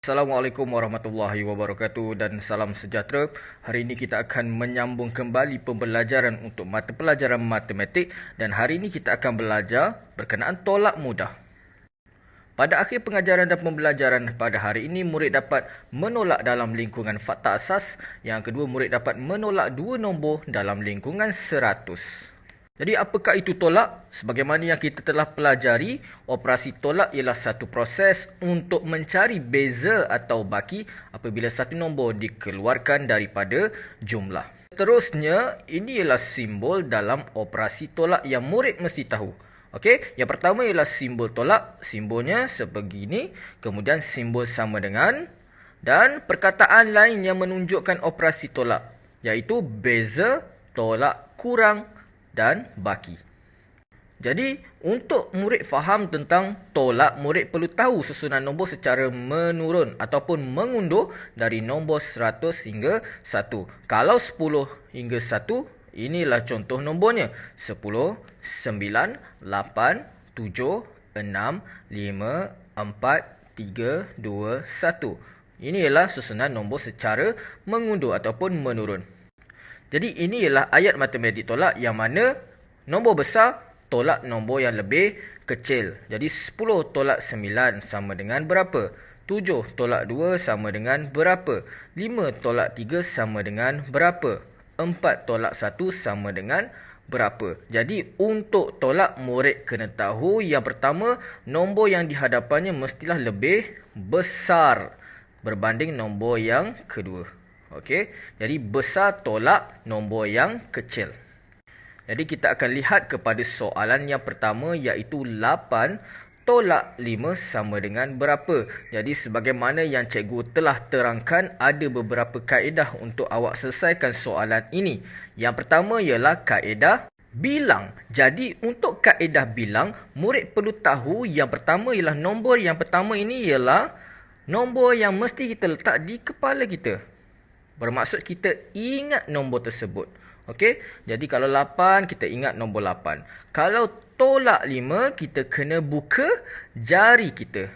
Assalamualaikum warahmatullahi wabarakatuh dan salam sejahtera. Hari ini kita akan menyambung kembali pembelajaran untuk mata pelajaran matematik dan hari ini kita akan belajar berkenaan tolak mudah. Pada akhir pengajaran dan pembelajaran pada hari ini, murid dapat menolak dalam lingkungan fakta asas. Yang kedua, murid dapat menolak dua nombor dalam lingkungan 100. Jadi apakah itu tolak? Sebagaimana yang kita telah pelajari, operasi tolak ialah satu proses untuk mencari beza atau baki apabila satu nombor dikeluarkan daripada jumlah. Seterusnya, ini ialah simbol dalam operasi tolak yang murid mesti tahu. Okey, yang pertama ialah simbol tolak, simbolnya sebegini, kemudian simbol sama dengan dan perkataan lain yang menunjukkan operasi tolak, iaitu beza, tolak, kurang dan baki. Jadi, untuk murid faham tentang tolak, murid perlu tahu susunan nombor secara menurun ataupun mengundur dari nombor 100 hingga 1. Kalau 10 hingga 1, inilah contoh nombornya. 10, 9, 8, 7, 6, 5, 4, 3, 2, 1. Ini ialah susunan nombor secara mengundur ataupun menurun. Jadi ini ialah ayat matematik tolak yang mana nombor besar tolak nombor yang lebih kecil. Jadi 10 tolak 9 sama dengan berapa? 7 tolak 2 sama dengan berapa? 5 tolak 3 sama dengan berapa? 4 tolak 1 sama dengan berapa? Jadi untuk tolak, murid kena tahu yang pertama, nombor yang dihadapannya mestilah lebih besar berbanding nombor yang kedua. Okey, jadi besar tolak nombor yang kecil. Jadi kita akan lihat kepada soalan yang pertama, iaitu 8 tolak 5 sama dengan berapa. Jadi sebagaimana yang cikgu telah terangkan, ada beberapa kaedah untuk awak selesaikan soalan ini. Yang pertama ialah kaedah bilang. Jadi untuk kaedah bilang, murid perlu tahu yang pertama ialah nombor yang pertama ini ialah nombor yang mesti kita letak di kepala kita. Bermaksud kita ingat nombor tersebut. Okey? Jadi kalau 8, kita ingat nombor 8. Kalau tolak 5, kita kena buka jari kita.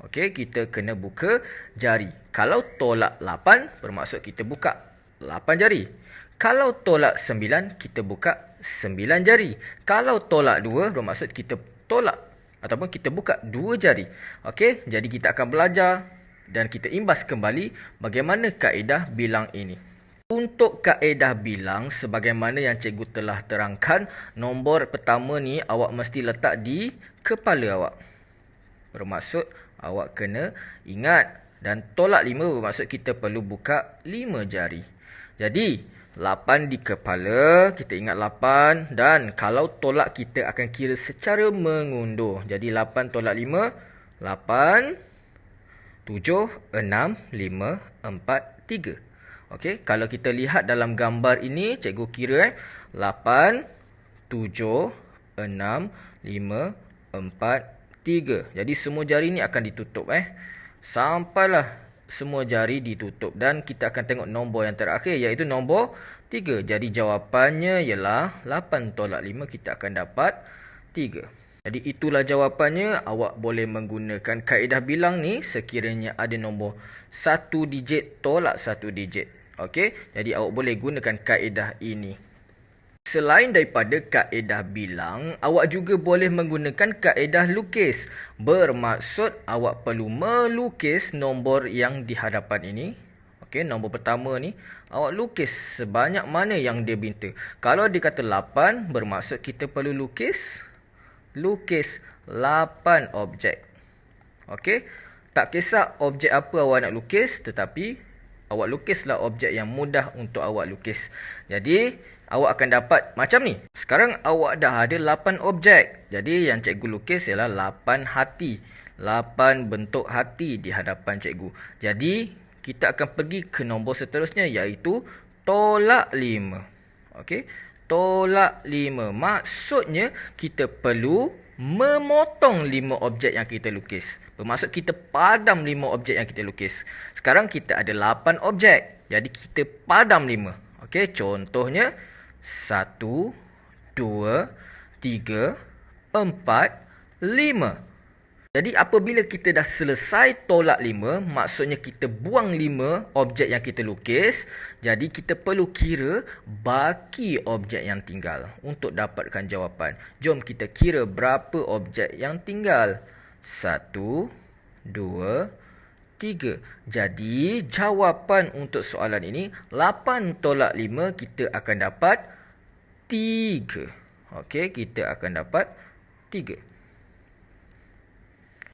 Okey? Kita kena buka jari. Kalau tolak 8, bermaksud kita buka 8 jari. Kalau tolak 9, kita buka 9 jari. Kalau tolak 2, bermaksud kita tolak ataupun kita buka 2 jari. Okey? Jadi kita akan belajar dan kita imbas kembali bagaimana kaedah bilang ini. Untuk kaedah bilang, sebagaimana yang cikgu telah terangkan, nombor pertama ni awak mesti letak di kepala awak. Bermaksud awak kena ingat. Dan tolak 5 bermaksud kita perlu buka 5 jari. Jadi 8 di kepala, kita ingat 8. Dan kalau tolak, kita akan kira secara mengundur. Jadi 8 tolak 5, 8, 7, 6, 5, 4, 3. Okey, kalau kita lihat dalam gambar ini, cikgu kira 8, 7, 6, 5, 4, 3. Jadi semua jari ni akan ditutup sampailah semua jari ditutup dan kita akan tengok nombor yang terakhir, iaitu nombor 3. Jadi jawapannya ialah 8 tolak 5, kita akan dapat 3. Jadi itulah jawapannya. Awak boleh menggunakan kaedah bilang ni sekiranya ada nombor 1 digit tolak 1 digit. Okey, jadi awak boleh gunakan kaedah ini. Selain daripada kaedah bilang, awak juga boleh menggunakan kaedah lukis. Bermaksud awak perlu melukis nombor yang di hadapan ini. Okey, nombor pertama ni awak lukis sebanyak mana yang dia minta. Kalau dia kata 8, bermaksud kita perlu lukis 8 objek. Okey, tak kisah objek apa awak nak lukis, tetapi awak lukislah objek yang mudah untuk awak lukis. Jadi awak akan dapat macam ni. Sekarang awak dah ada 8 objek. Jadi yang cikgu lukis ialah 8 hati. 8 bentuk hati di hadapan cikgu. Jadi kita akan pergi ke nombor seterusnya, iaitu tolak 5. Okey, tolak 5. Maksudnya kita perlu memotong 5 objek yang kita lukis. Bermaksud kita padam 5 objek yang kita lukis. Sekarang kita ada 8 objek. Jadi kita padam 5. Okey, contohnya 1, 2, 3, 4, 5. Jadi apabila kita dah selesai tolak 5, maksudnya kita buang 5 objek yang kita lukis. Jadi kita perlu kira baki objek yang tinggal untuk dapatkan jawapan. Jom kita kira berapa objek yang tinggal. 1, 2, 3. Jadi jawapan untuk soalan ini 8 tolak 5 kita akan dapat 3. Okey, kita akan dapat 3.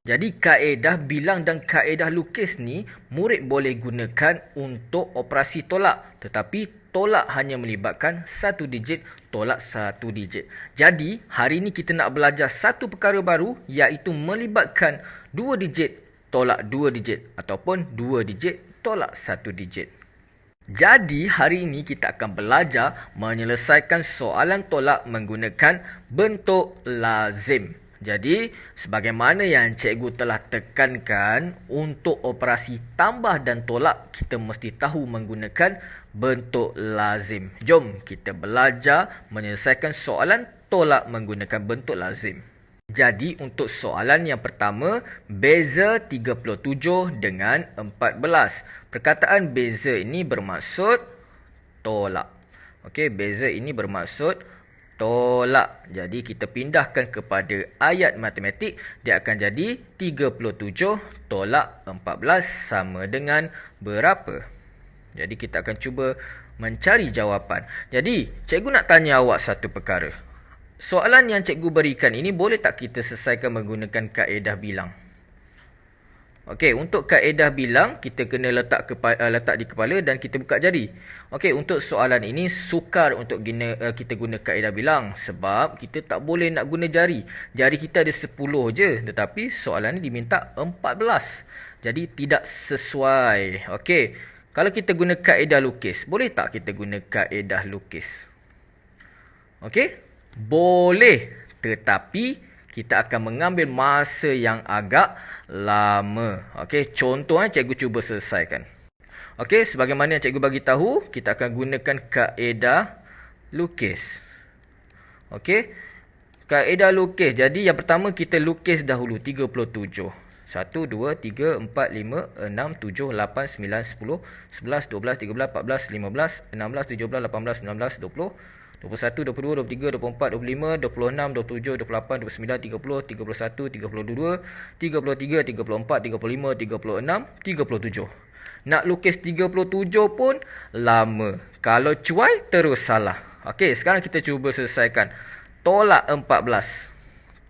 Jadi kaedah bilang dan kaedah lukis ni murid boleh gunakan untuk operasi tolak. Tetapi tolak hanya melibatkan satu digit, tolak satu digit. Jadi hari ni kita nak belajar satu perkara baru, iaitu melibatkan 2 digit, tolak 2 digit ataupun 2 digit, tolak 1 digit. Jadi hari ini kita akan belajar menyelesaikan soalan tolak menggunakan bentuk lazim. Jadi, sebagaimana yang cikgu telah tekankan, untuk operasi tambah dan tolak, kita mesti tahu menggunakan bentuk lazim. Jom kita belajar menyelesaikan soalan tolak menggunakan bentuk lazim. Jadi, untuk soalan yang pertama, beza 37 dengan 14. Perkataan beza ini bermaksud tolak. Okey, beza ini bermaksud tolak. Jadi kita pindahkan kepada ayat matematik, dia akan jadi 37 tolak 14 sama dengan berapa? Jadi kita akan cuba mencari jawapan. Jadi cikgu nak tanya awak satu perkara. Soalan yang cikgu berikan ini boleh tak kita selesaikan menggunakan kaedah bilang? Okey, untuk kaedah bilang kita kena letak di kepala dan kita buka jari. Okey, untuk soalan ini sukar untuk kita guna kaedah bilang sebab kita tak boleh nak guna jari. Jari kita ada 10 je, tetapi soalan ini diminta 14. Jadi tidak sesuai. Okey, kalau kita guna kaedah lukis, boleh tak kita guna kaedah lukis? Okey? Boleh, tetapi kita akan mengambil masa yang agak lama. Okey, contoh cikgu cuba selesaikan. Okey, sebagaimana yang cikgu bagi tahu, kita akan gunakan kaedah lukis. Okey, kaedah lukis. Jadi yang pertama kita lukis dahulu 37. 1, 2, 3, 4, 5, 6, 7, 8, 9, 10, 11, 12, 13, 14, 15, 16, 17, 18, 19, 20, 21, 22, 23, 24, 25, 26, 27, 28, 29, 30, 31, 32, 33, 34, 35, 36, 37. Nak lukis 37 pun lama. Kalau cuai terus salah. Okey, sekarang kita cuba selesaikan. Tolak 14.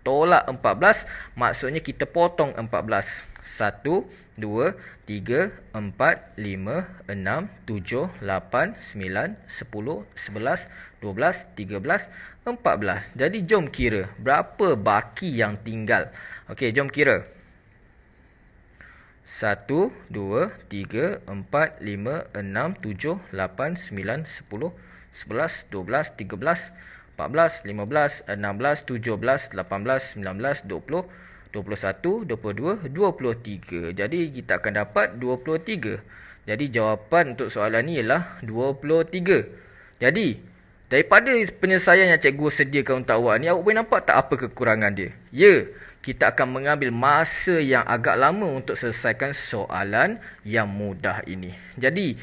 Tolak 14 maksudnya kita potong 14. 1, 2, 3, 4, 5, 6, 7, 8, 9, 10, 11, 12, 13, 14. Jadi jom kira berapa baki yang tinggal. Okey, jom kira. 1, 2, 3, 4, 5, 6, 7, 8, 9, 10, 11, 12, 13, 14, 15, 16, 17, 18, 19, 20, 21, 22, 23. Jadi kita akan dapat 23. Jadi jawapan untuk soalan ni ialah 23. Jadi daripada penyelesaian yang cikgu sediakan untuk awak ni, awak boleh nampak tak apa kekurangan dia? Ya, kita akan mengambil masa yang agak lama untuk selesaikan soalan yang mudah ini. Jadi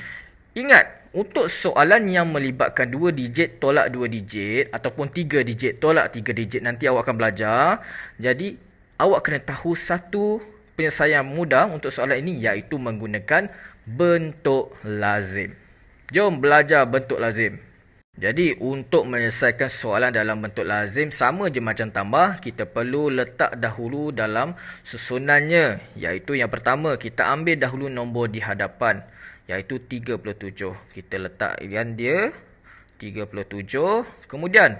ingat, untuk soalan yang melibatkan 2 digit tolak 2 digit ataupun 3 digit tolak 3 digit, nanti awak akan belajar. Jadi awak kena tahu satu penyelesaian mudah untuk soalan ini, iaitu menggunakan bentuk lazim. Jom belajar bentuk lazim. Jadi untuk menyelesaikan soalan dalam bentuk lazim, sama je macam tambah, kita perlu letak dahulu dalam susunannya. Iaitu yang pertama, kita ambil dahulu nombor di hadapan, iaitu 37. Kita letakkan dia 37. Kemudian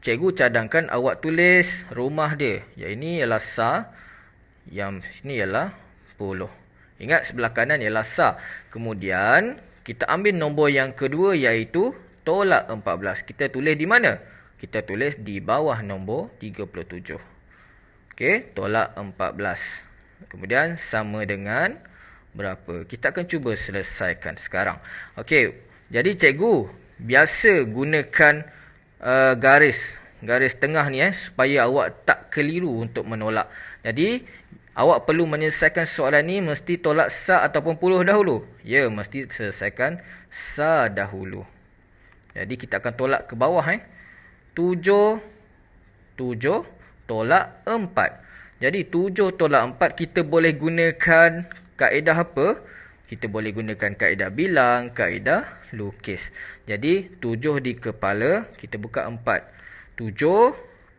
cikgu cadangkan awak tulis rumah dia. Yang ini ialah sa, yang sini ialah puluh. Ingat, sebelah kanan ialah sa. Kemudian kita ambil nombor yang kedua, iaitu tolak 14. Kita tulis di mana? Kita tulis di bawah nombor 37. Okey, tolak 14. Kemudian sama dengan berapa? Kita akan cuba selesaikan sekarang. Okey, jadi cikgu biasa gunakan garis tengah ni supaya awak tak keliru untuk menolak. Jadi Awak perlu menyelesaikan soalan ni mesti tolak sa ataupun puluh dahulu. Ya, mesti selesaikan sa dahulu. Jadi kita akan tolak ke bawah. 7 tolak 4. Jadi 7 tolak 4 kita boleh gunakan kaedah apa? Kita boleh gunakan kaedah bilang, kaedah lukis. Jadi 7 di kepala, kita buka 4. 7,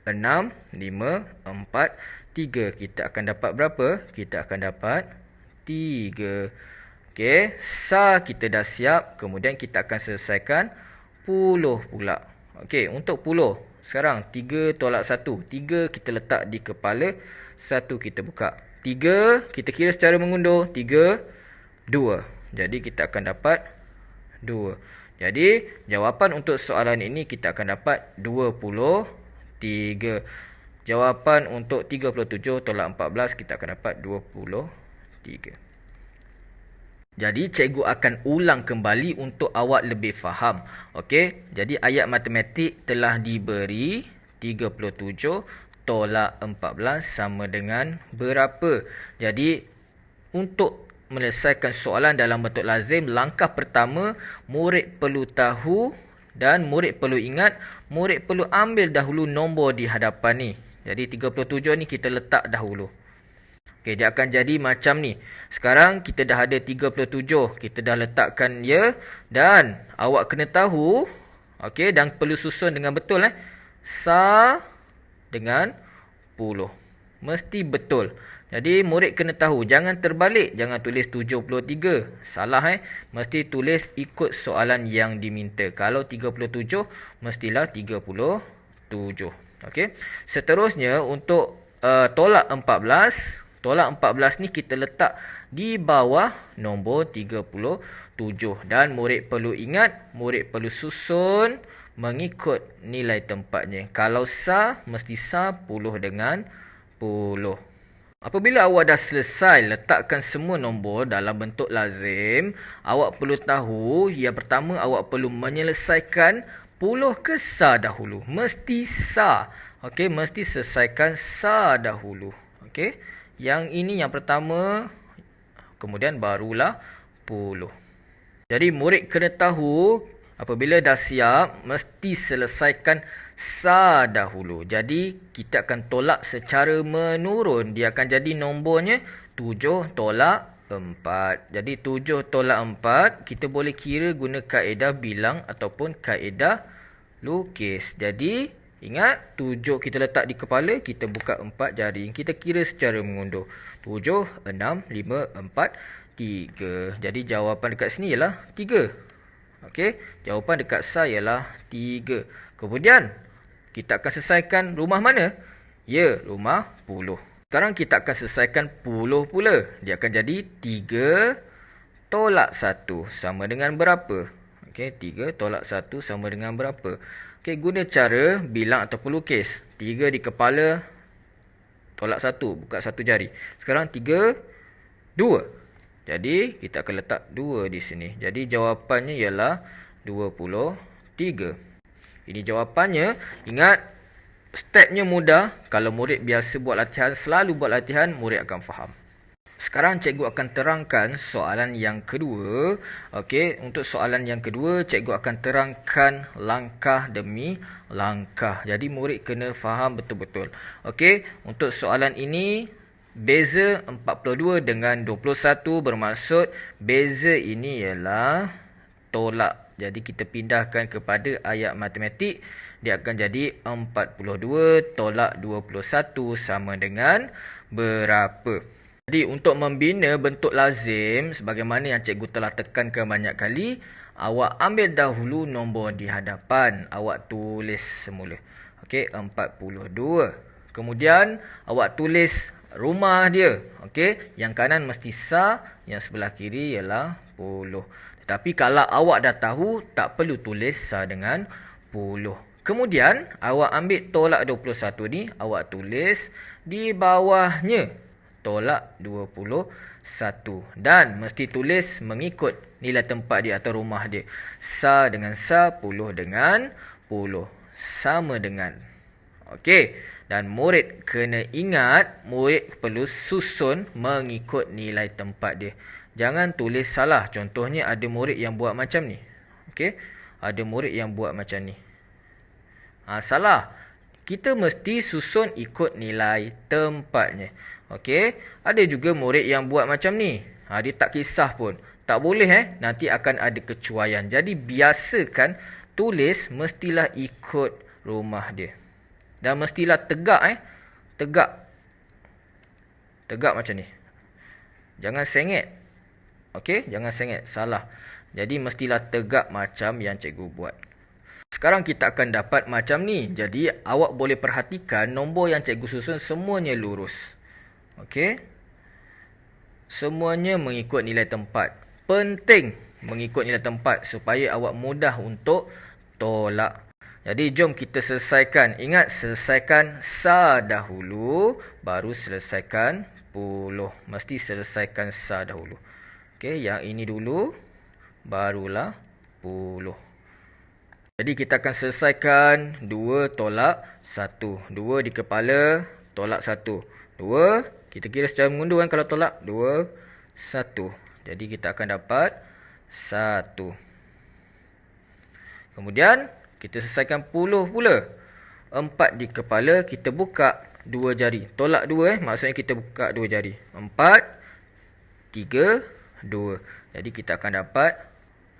6, 5, 4, 3. Kita akan dapat berapa? Kita akan dapat 3. Okey, sa kita dah siap. Kemudian kita akan selesaikan puluh pula. Okey, untuk puluh. Sekarang 3 tolak 1. 3 kita letak di kepala, 1 kita buka. 3 kita kira secara mengundur. 3, 2. Jadi kita akan dapat 2. Jadi jawapan untuk soalan ini kita akan dapat 23. Jawapan untuk 37 tolak 14 kita akan dapat 23. Jadi cikgu akan ulang kembali untuk awak lebih faham. Okey, jadi ayat matematik telah diberi 37 tolak 14 sama dengan berapa? Jadi untuk menyelesaikan soalan dalam bentuk lazim, langkah pertama murid perlu tahu dan murid perlu ingat, murid perlu ambil dahulu nombor di hadapan ni. Jadi 37 ni kita letak dahulu. Okey, dia akan jadi macam ni. Sekarang kita dah ada 37. Kita dah letakkan ya. Dan awak kena tahu. Okey, dan perlu susun dengan betul. Sa dengan puluh. Mesti betul. Jadi murid kena tahu. Jangan terbalik. Jangan tulis 73. Salah. Mesti tulis ikut soalan yang diminta. Kalau 37, mestilah 37. Okey. Seterusnya untuk tolak 14. Tolak 14 ni kita letak di bawah nombor 37. Dan murid perlu ingat, murid perlu susun mengikut nilai tempatnya. Kalau sa, mesti sa puluh dengan puluh. Apabila awak dah selesai letakkan semua nombor dalam bentuk lazim, awak perlu tahu yang pertama awak perlu menyelesaikan puluh ke sa dahulu. Mesti sa. Okey, mesti selesaikan sa dahulu. Okey. Yang ini yang pertama, kemudian barulah puluh. Jadi murid kena tahu apabila dah siap, mesti selesaikan sa dahulu. Jadi kita akan tolak secara menurun. Dia akan jadi nombornya 7 tolak 4. Jadi 7 tolak 4, kita boleh kira guna kaedah bilang ataupun kaedah lukis. Jadi ingat, 7 kita letak di kepala, kita buka 4 jari. Kita kira secara mengundur. 7, 6, 5, 4, 3. Jadi jawapan dekat sini ialah 3. Okey, jawapan dekat sa ialah 3. Kemudian, kita akan selesaikan rumah mana? Ya, rumah puluh. Sekarang kita akan selesaikan puluh pula. Dia akan jadi 3 tolak 1 sama dengan berapa? Okey, 3 tolak 1 sama dengan berapa? Okey, guna cara bilang ataupun lukis. 3 di kepala, tolak 1, buka 1 jari. Sekarang 3, 2. Jadi, kita akan letak 2 di sini. Jadi, jawapannya ialah 23. Ini jawapannya. Ingat, stepnya mudah. Kalau murid biasa buat latihan, selalu buat latihan, murid akan faham. Sekarang cikgu akan terangkan soalan yang kedua. Okey, untuk soalan yang kedua, cikgu akan terangkan langkah demi langkah. Jadi murid kena faham betul-betul. Okey, untuk soalan ini beza 42 dengan 21 bermaksud beza ini ialah tolak. Jadi kita pindahkan kepada ayat matematik, dia akan jadi 42 tolak 21 sama dengan berapa? Jadi untuk membina bentuk lazim sebagaimana yang cikgu telah tekankan banyak kali, awak ambil dahulu nombor di hadapan, awak tulis semula. Okey, 42. Kemudian awak tulis rumah dia. Okey, yang kanan mesti sa, yang sebelah kiri ialah puluh. Tetapi kalau awak dah tahu, tak perlu tulis sa dengan puluh. Kemudian awak ambil tolak 21 ni, awak tulis di bawahnya tolak 21. Dan mesti tulis mengikut nilai tempat dia atau rumah dia. Sa dengan sa, puluh dengan puluh. Sama dengan. Okey. Dan murid kena ingat, murid perlu susun mengikut nilai tempat dia. Jangan tulis salah. Contohnya ada murid yang buat macam ni. Okey? Ada murid yang buat macam ni. Salah. Kita mesti susun ikut nilai tempatnya. Okey? Ada juga murid yang buat macam ni. Dia tak kisah pun. Tak boleh nanti akan ada kecuaian. Jadi biasakan tulis mestilah ikut rumah dia. Dan mestilah tegak Tegak. Tegak macam ni. Jangan sengit. Okey? Jangan sengit. Salah. Jadi mestilah tegak macam yang cikgu buat. Sekarang kita akan dapat macam ni. Jadi awak boleh perhatikan nombor yang cikgu susun semuanya lurus. Okey? Semuanya mengikut nilai tempat. Penting mengikut nilai tempat supaya awak mudah untuk tolak. Jadi jom kita selesaikan. Ingat, selesaikan sa dahulu, baru selesaikan puluh. Mesti selesaikan sa dahulu. Okey, yang ini dulu, barulah puluh. Jadi kita akan selesaikan 2 tolak 1. 2 di kepala, tolak 1. 2, kita kira secara mengundur kalau tolak. 2, 1. Jadi kita akan dapat 1. Kemudian kita selesaikan puluh pula. 4 di kepala, kita buka 2 jari. Tolak 2 maksudnya kita buka 2 jari. 4, 3, 2. Jadi kita akan dapat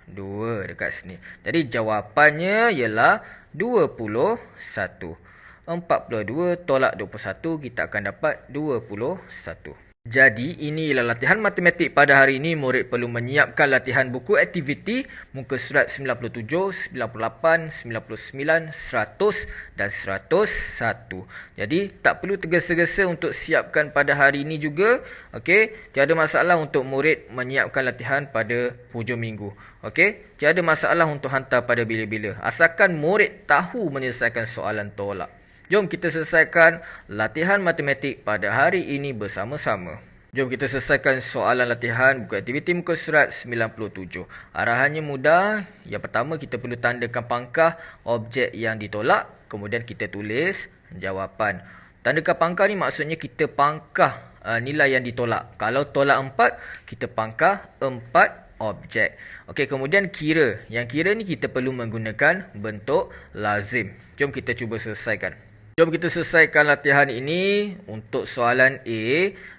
2 dekat sini. Jadi jawapannya ialah 21. 42 tolak 21, kita akan dapat 21. Jadi ini ialah latihan matematik pada hari ini. Murid perlu menyiapkan latihan buku aktiviti muka surat 97, 98, 99, 100 dan 101. Jadi tak perlu tergesa-gesa untuk siapkan pada hari ini juga. Okey, tiada masalah untuk murid menyiapkan latihan pada hujung minggu. Okey, tiada masalah untuk hantar pada bila-bila. Asalkan murid tahu menyelesaikan soalan tolak. Jom kita selesaikan latihan matematik pada hari ini bersama-sama. Jom kita selesaikan soalan latihan buku aktiviti muka surat 97. Arahannya mudah. Yang pertama, kita perlu tandakan pangkah objek yang ditolak. Kemudian kita tulis jawapan. Tandakan pangkah ni maksudnya kita pangkah nilai yang ditolak. Kalau tolak 4, kita pangkah 4 objek. Okey, kemudian kira. Yang kira ni kita perlu menggunakan bentuk lazim. Jom kita cuba selesaikan. Jom kita selesaikan latihan ini. Untuk soalan A,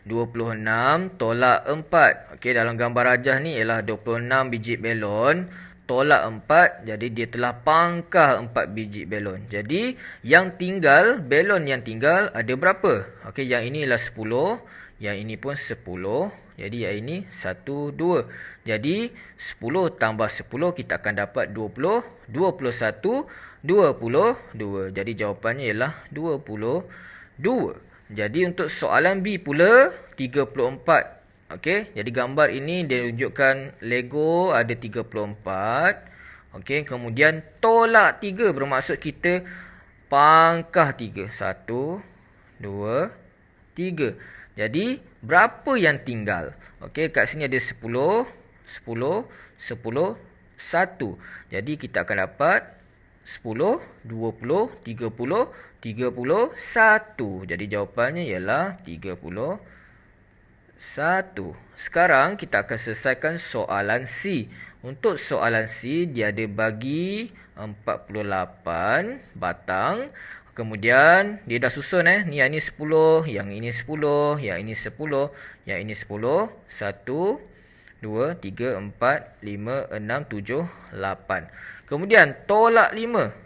26 tolak 4. Okey, dalam gambar rajah ni ialah 26 biji belon tolak 4. Jadi dia telah pangkah 4 biji belon. Jadi yang tinggal, belon yang tinggal ada berapa? Okey, yang ini ialah 10. Yang ini pun 10. Jadi yang ini 1, 2. Jadi 10 tambah 10 kita akan dapat 20. 21, 22. Jadi jawapannya ialah 22. Jadi untuk soalan B pula 34. Okey, jadi gambar ini dia tunjukkan Lego ada 34. Okey, kemudian tolak 3 bermaksud kita pangkah 3. 1, 2, 3. Jadi berapa yang tinggal? Okey, kat sini ada 10, 10, 10, 1. Jadi kita akan dapat 10, 20, 30, 31. Jadi jawapannya ialah 31. Sekarang kita akan selesaikan soalan C. Untuk soalan C, dia ada bagi 48 batang. Kemudian dia dah susun ni, yang ini 10, yang ini 10, yang ini 10, yang ini 10, 1, 2, 3, 4, 5, 6, 7, 8. Kemudian tolak 5.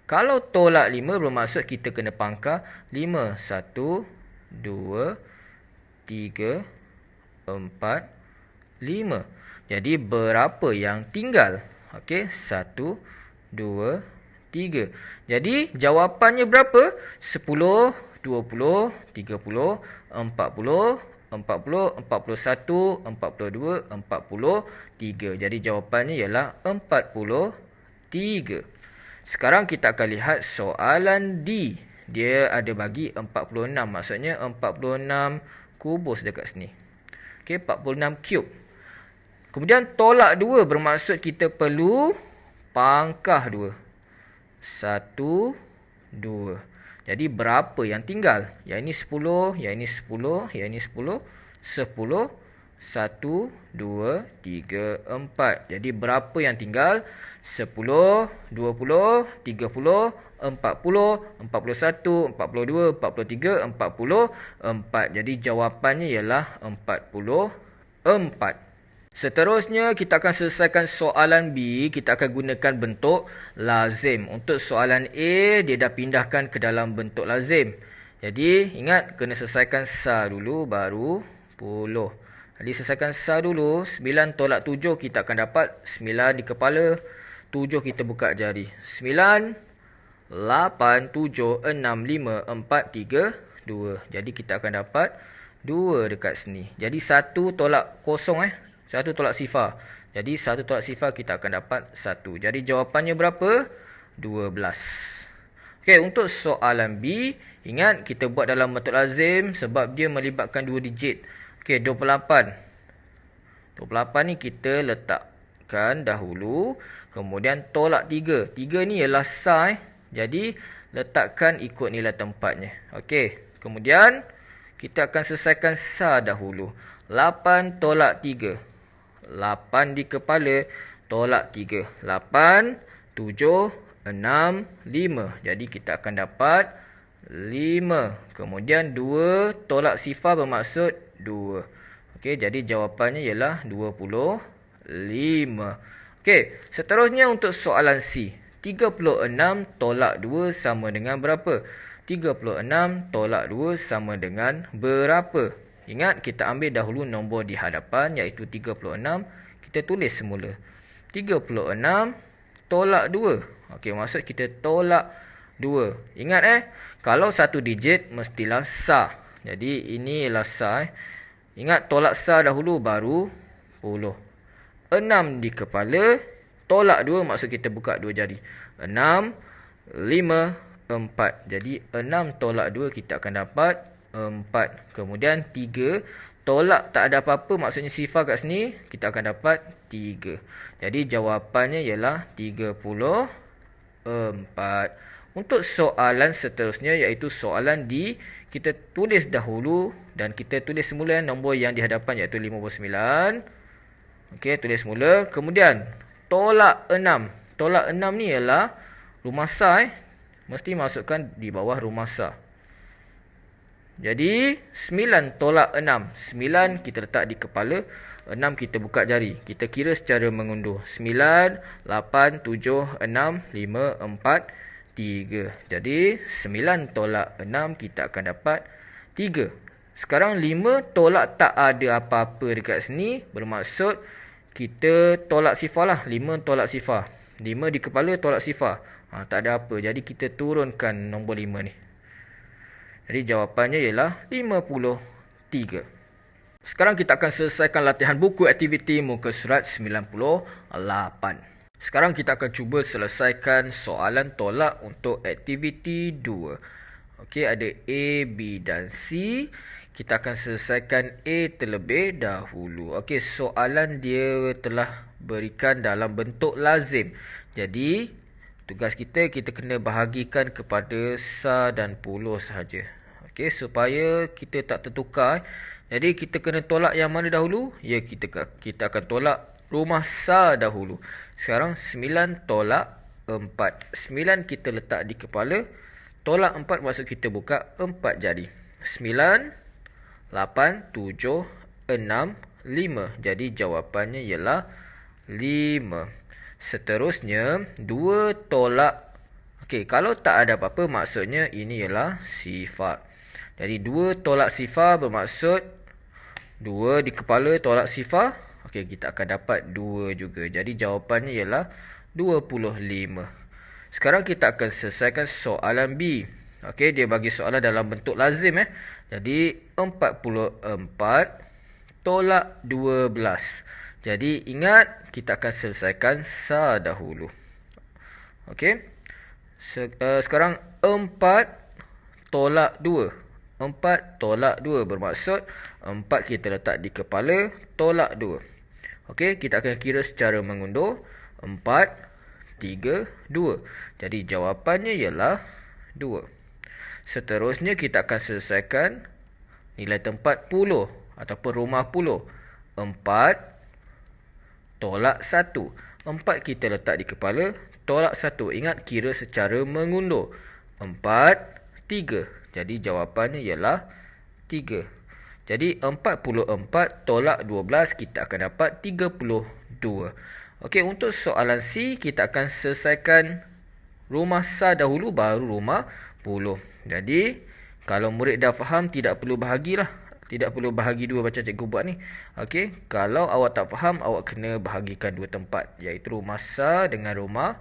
Kalau tolak 5 bermaksud kita kena pangkah 5. 1, 2, 3, 4, 5. Jadi berapa yang tinggal? Okey, 1, 2, 3. Jadi jawapannya berapa? 10, 20, 30, 40, 40, 41, 42, 43. Jadi jawapannya ialah 43. Sekarang kita akan lihat soalan D. Dia ada bagi 46. Maksudnya 46 kubus dekat sini. Okey, 46 cube. Kemudian tolak 2 bermaksud kita perlu pangkah 2. 1, 2. Jadi berapa yang tinggal? Yang ini 10, yang ini 10, yang ini 10, 10, 1, 2, 3, 4. Jadi berapa yang tinggal? 10, 20, 30, 40, 41, 42, 43, 44. Jadi jawapannya ialah 44. Seterusnya, kita akan selesaikan soalan B. Kita akan gunakan bentuk lazim. Untuk soalan A, dia dah pindahkan ke dalam bentuk lazim. Jadi, ingat, kena selesaikan SA dulu, baru puluh. Jadi, selesaikan SA dulu. 9 tolak 7, kita akan dapat 9 di kepala. 7 kita buka jari. 9, 8, 7, 6, 5, 4, 3, 2. Jadi, kita akan dapat 2 dekat sini. Jadi, 1 tolak kosong 1 tolak sifar. Jadi 1 tolak sifar kita akan dapat 1. Jadi jawapannya berapa? 12. Okey, untuk soalan B, ingat kita buat dalam bentuk lazim sebab dia melibatkan 2 digit. Okey, 28. 28 ni kita letakkan dahulu, kemudian tolak 3. 3 ni ialah SA Jadi letakkan ikut nilai tempatnya. Okey, kemudian kita akan selesaikan SA dahulu. 8 tolak 3. 8 di kepala, tolak 3. 8, 7, 6, 5. Jadi kita akan dapat 5. Kemudian 2 tolak sifar bermaksud 2. Okey, jadi jawapannya ialah 25. Okey, seterusnya untuk soalan C. 36 tolak 2 sama dengan berapa? 36 tolak 2 sama dengan berapa? Ingat, kita ambil dahulu nombor di hadapan, iaitu 36. Kita tulis semula. 36 tolak 2. Okey, maksud kita tolak 2. Ingat kalau satu digit, mestilah SA. Jadi, ini ialah SA. Ingat, tolak SA dahulu, baru 10. 6 di kepala, tolak 2, maksud kita buka 2 jari. 6, 5, 4. Jadi, 6 tolak 2, kita akan dapat 4. Kemudian 3 tolak tak ada apa-apa, maksudnya sifar kat sini, kita akan dapat 3. Jadi jawapannya ialah 34. Untuk soalan seterusnya, iaitu soalan D, kita tulis dahulu dan kita tulis semula nombor yang di hadapan, iaitu 59. Okey, tulis semula. Kemudian tolak 6. Tolak 6 ni ialah rumah SA mesti masukkan di bawah rumah SA. Jadi, 9 tolak 6. 9 kita letak di kepala. 6 kita buka jari. Kita kira secara mengundur. 9, 8, 7, 6, 5, 4, 3. Jadi, 9 tolak 6 kita akan dapat 3. Sekarang 5 tolak tak ada apa-apa dekat sini. Bermaksud, kita tolak sifar lah. 5 tolak sifar. 5 di kepala tolak sifar. Tak ada apa. Jadi, kita turunkan nombor 5 ni. Jadi jawapannya ialah 53. Sekarang kita akan selesaikan latihan buku aktiviti muka surat 98. Sekarang kita akan cuba selesaikan soalan tolak untuk aktiviti 2. Okey, ada A, B dan C. Kita akan selesaikan A terlebih dahulu. Okey, soalan dia telah berikan dalam bentuk lazim. Jadi, tugas kita kena bahagikan kepada SA dan puluh sahaja. Okey, supaya kita tak tertukar. Jadi kita kena tolak yang mana dahulu? Ya, kita akan tolak rumah SA dahulu. Sekarang 9 tolak 4. 9 kita letak di kepala. Tolak 4 maksud kita buka 4 jari. 9, 8, 7, 6, 5. Jadi jawapannya ialah 5. Seterusnya 2 tolak. Okey, kalau tak ada apa-apa, maksudnya ini ialah sifar. Jadi 2 tolak sifar bermaksud 2 di kepala tolak sifar. Okey, kita akan dapat 2 juga. Jadi jawapannya ialah 25. Sekarang kita akan selesaikan soalan B. Okey, dia bagi soalan dalam bentuk lazim. Jadi 44 tolak 12. Jadi ingat, kita akan selesaikan SA dahulu. Okey. Sekarang 4 tolak 2. 4 tolak 2 bermaksud 4 kita letak di kepala, tolak 2. Okey, kita akan kira secara mengundur. 4, 3, 2. Jadi jawapannya ialah 2. Seterusnya kita akan selesaikan nilai tempat puluh ataupun rumah puluh. 4 tolak 1. 4 kita letak di kepala, tolak 1. Ingat kira secara mengundur. 4, 3. Jadi jawapannya ialah 3. Jadi 44 tolak 12 kita akan dapat 32. Okey, untuk soalan C kita akan selesaikan rumah sa dahulu baru rumah puluh. Jadi kalau murid dah faham tidak perlu bahagilah. Tidak perlu bahagi dua macam cikgu buat ni. Okey, kalau awak tak faham awak kena bahagikan dua tempat iaitu rumah sa dengan rumah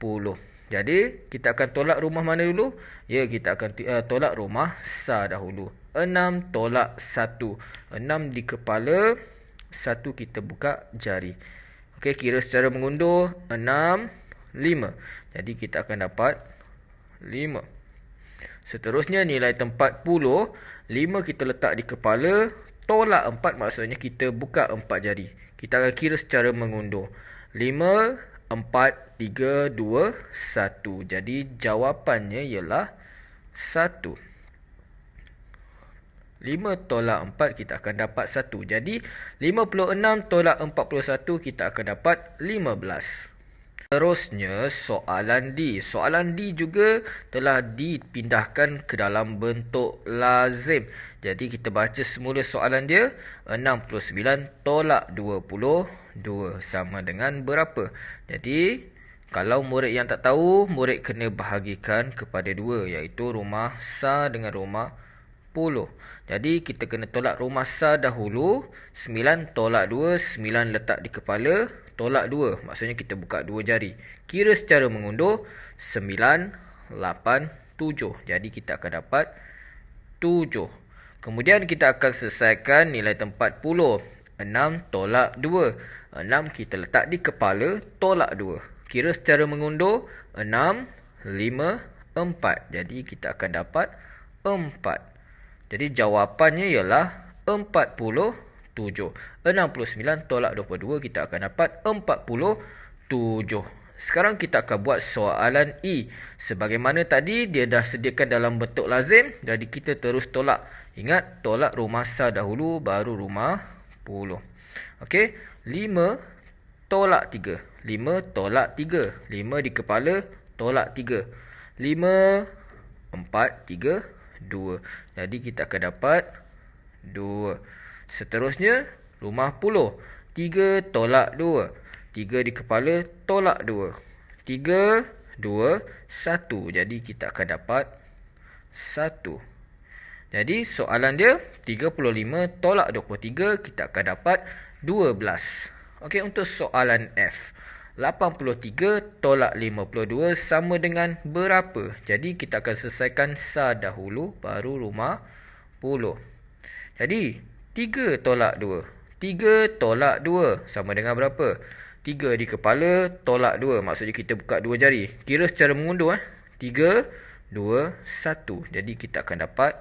puluh. Jadi kita akan tolak rumah mana dulu? Ya, kita akan tolak rumah sa dahulu. 6 tolak 1. 6 di kepala, 1 kita buka jari. Okey, kira secara mengundur 6, 5. Jadi kita akan dapat 5. Seterusnya nilai tempat puluh, 5 kita letak di kepala, tolak 4 maksudnya kita buka 4 jari. Kita akan kira secara mengundur. 5, 4, 3, 2, 1. Jadi jawapannya ialah 1. 5 tolak 4 kita akan dapat 1. Jadi 56 tolak 41 kita akan dapat 15. Terusnya soalan D. Soalan D juga telah dipindahkan ke dalam bentuk lazim. Jadi kita baca semula soalan dia. 69 tolak 22 sama dengan berapa? Jadi kalau murid yang tak tahu, murid kena bahagikan kepada 2 iaitu rumah sa dengan rumah puluh. Jadi kita kena tolak rumah sa dahulu. 9 tolak 2, 9 letak di kepala, tolak 2. Maksudnya kita buka 2 jari. Kira secara mengundur 9, 8, 7. Jadi kita akan dapat 7. Kemudian kita akan selesaikan nilai tempat puluh. 6 tolak 2. 6 kita letak di kepala, tolak 2. Kira secara mengundur 6, 5, 4. Jadi kita akan dapat 4. Jadi jawapannya ialah 47. 69 tolak 22 kita akan dapat 47. Sekarang kita akan buat soalan E. Sebagaimana tadi dia dah sediakan dalam bentuk lazim, jadi kita terus tolak. Ingat tolak rumah sa dahulu baru rumah puluh. Okey, 5 tolak 3. 5 tolak 3. 5 di kepala, tolak 3. 5, 4, 3, 2. Jadi kita akan dapat 2. Seterusnya rumah puluh. 3 tolak 2. 3 di kepala, tolak 2. 3, 2, 1. Jadi kita akan dapat 1. Jadi soalan dia 35 tolak 23 kita akan dapat 12. Okey, untuk soalan F. 83 tolak 52 sama dengan berapa? Jadi kita akan selesaikan sa dahulu baru rumah puluh. Jadi 3 tolak 2. 3 tolak 2 sama dengan berapa? 3 di kepala, tolak 2. Maksudnya kita buka 2 jari. Kira secara mengundur. 3, 2, 1. Jadi kita akan dapat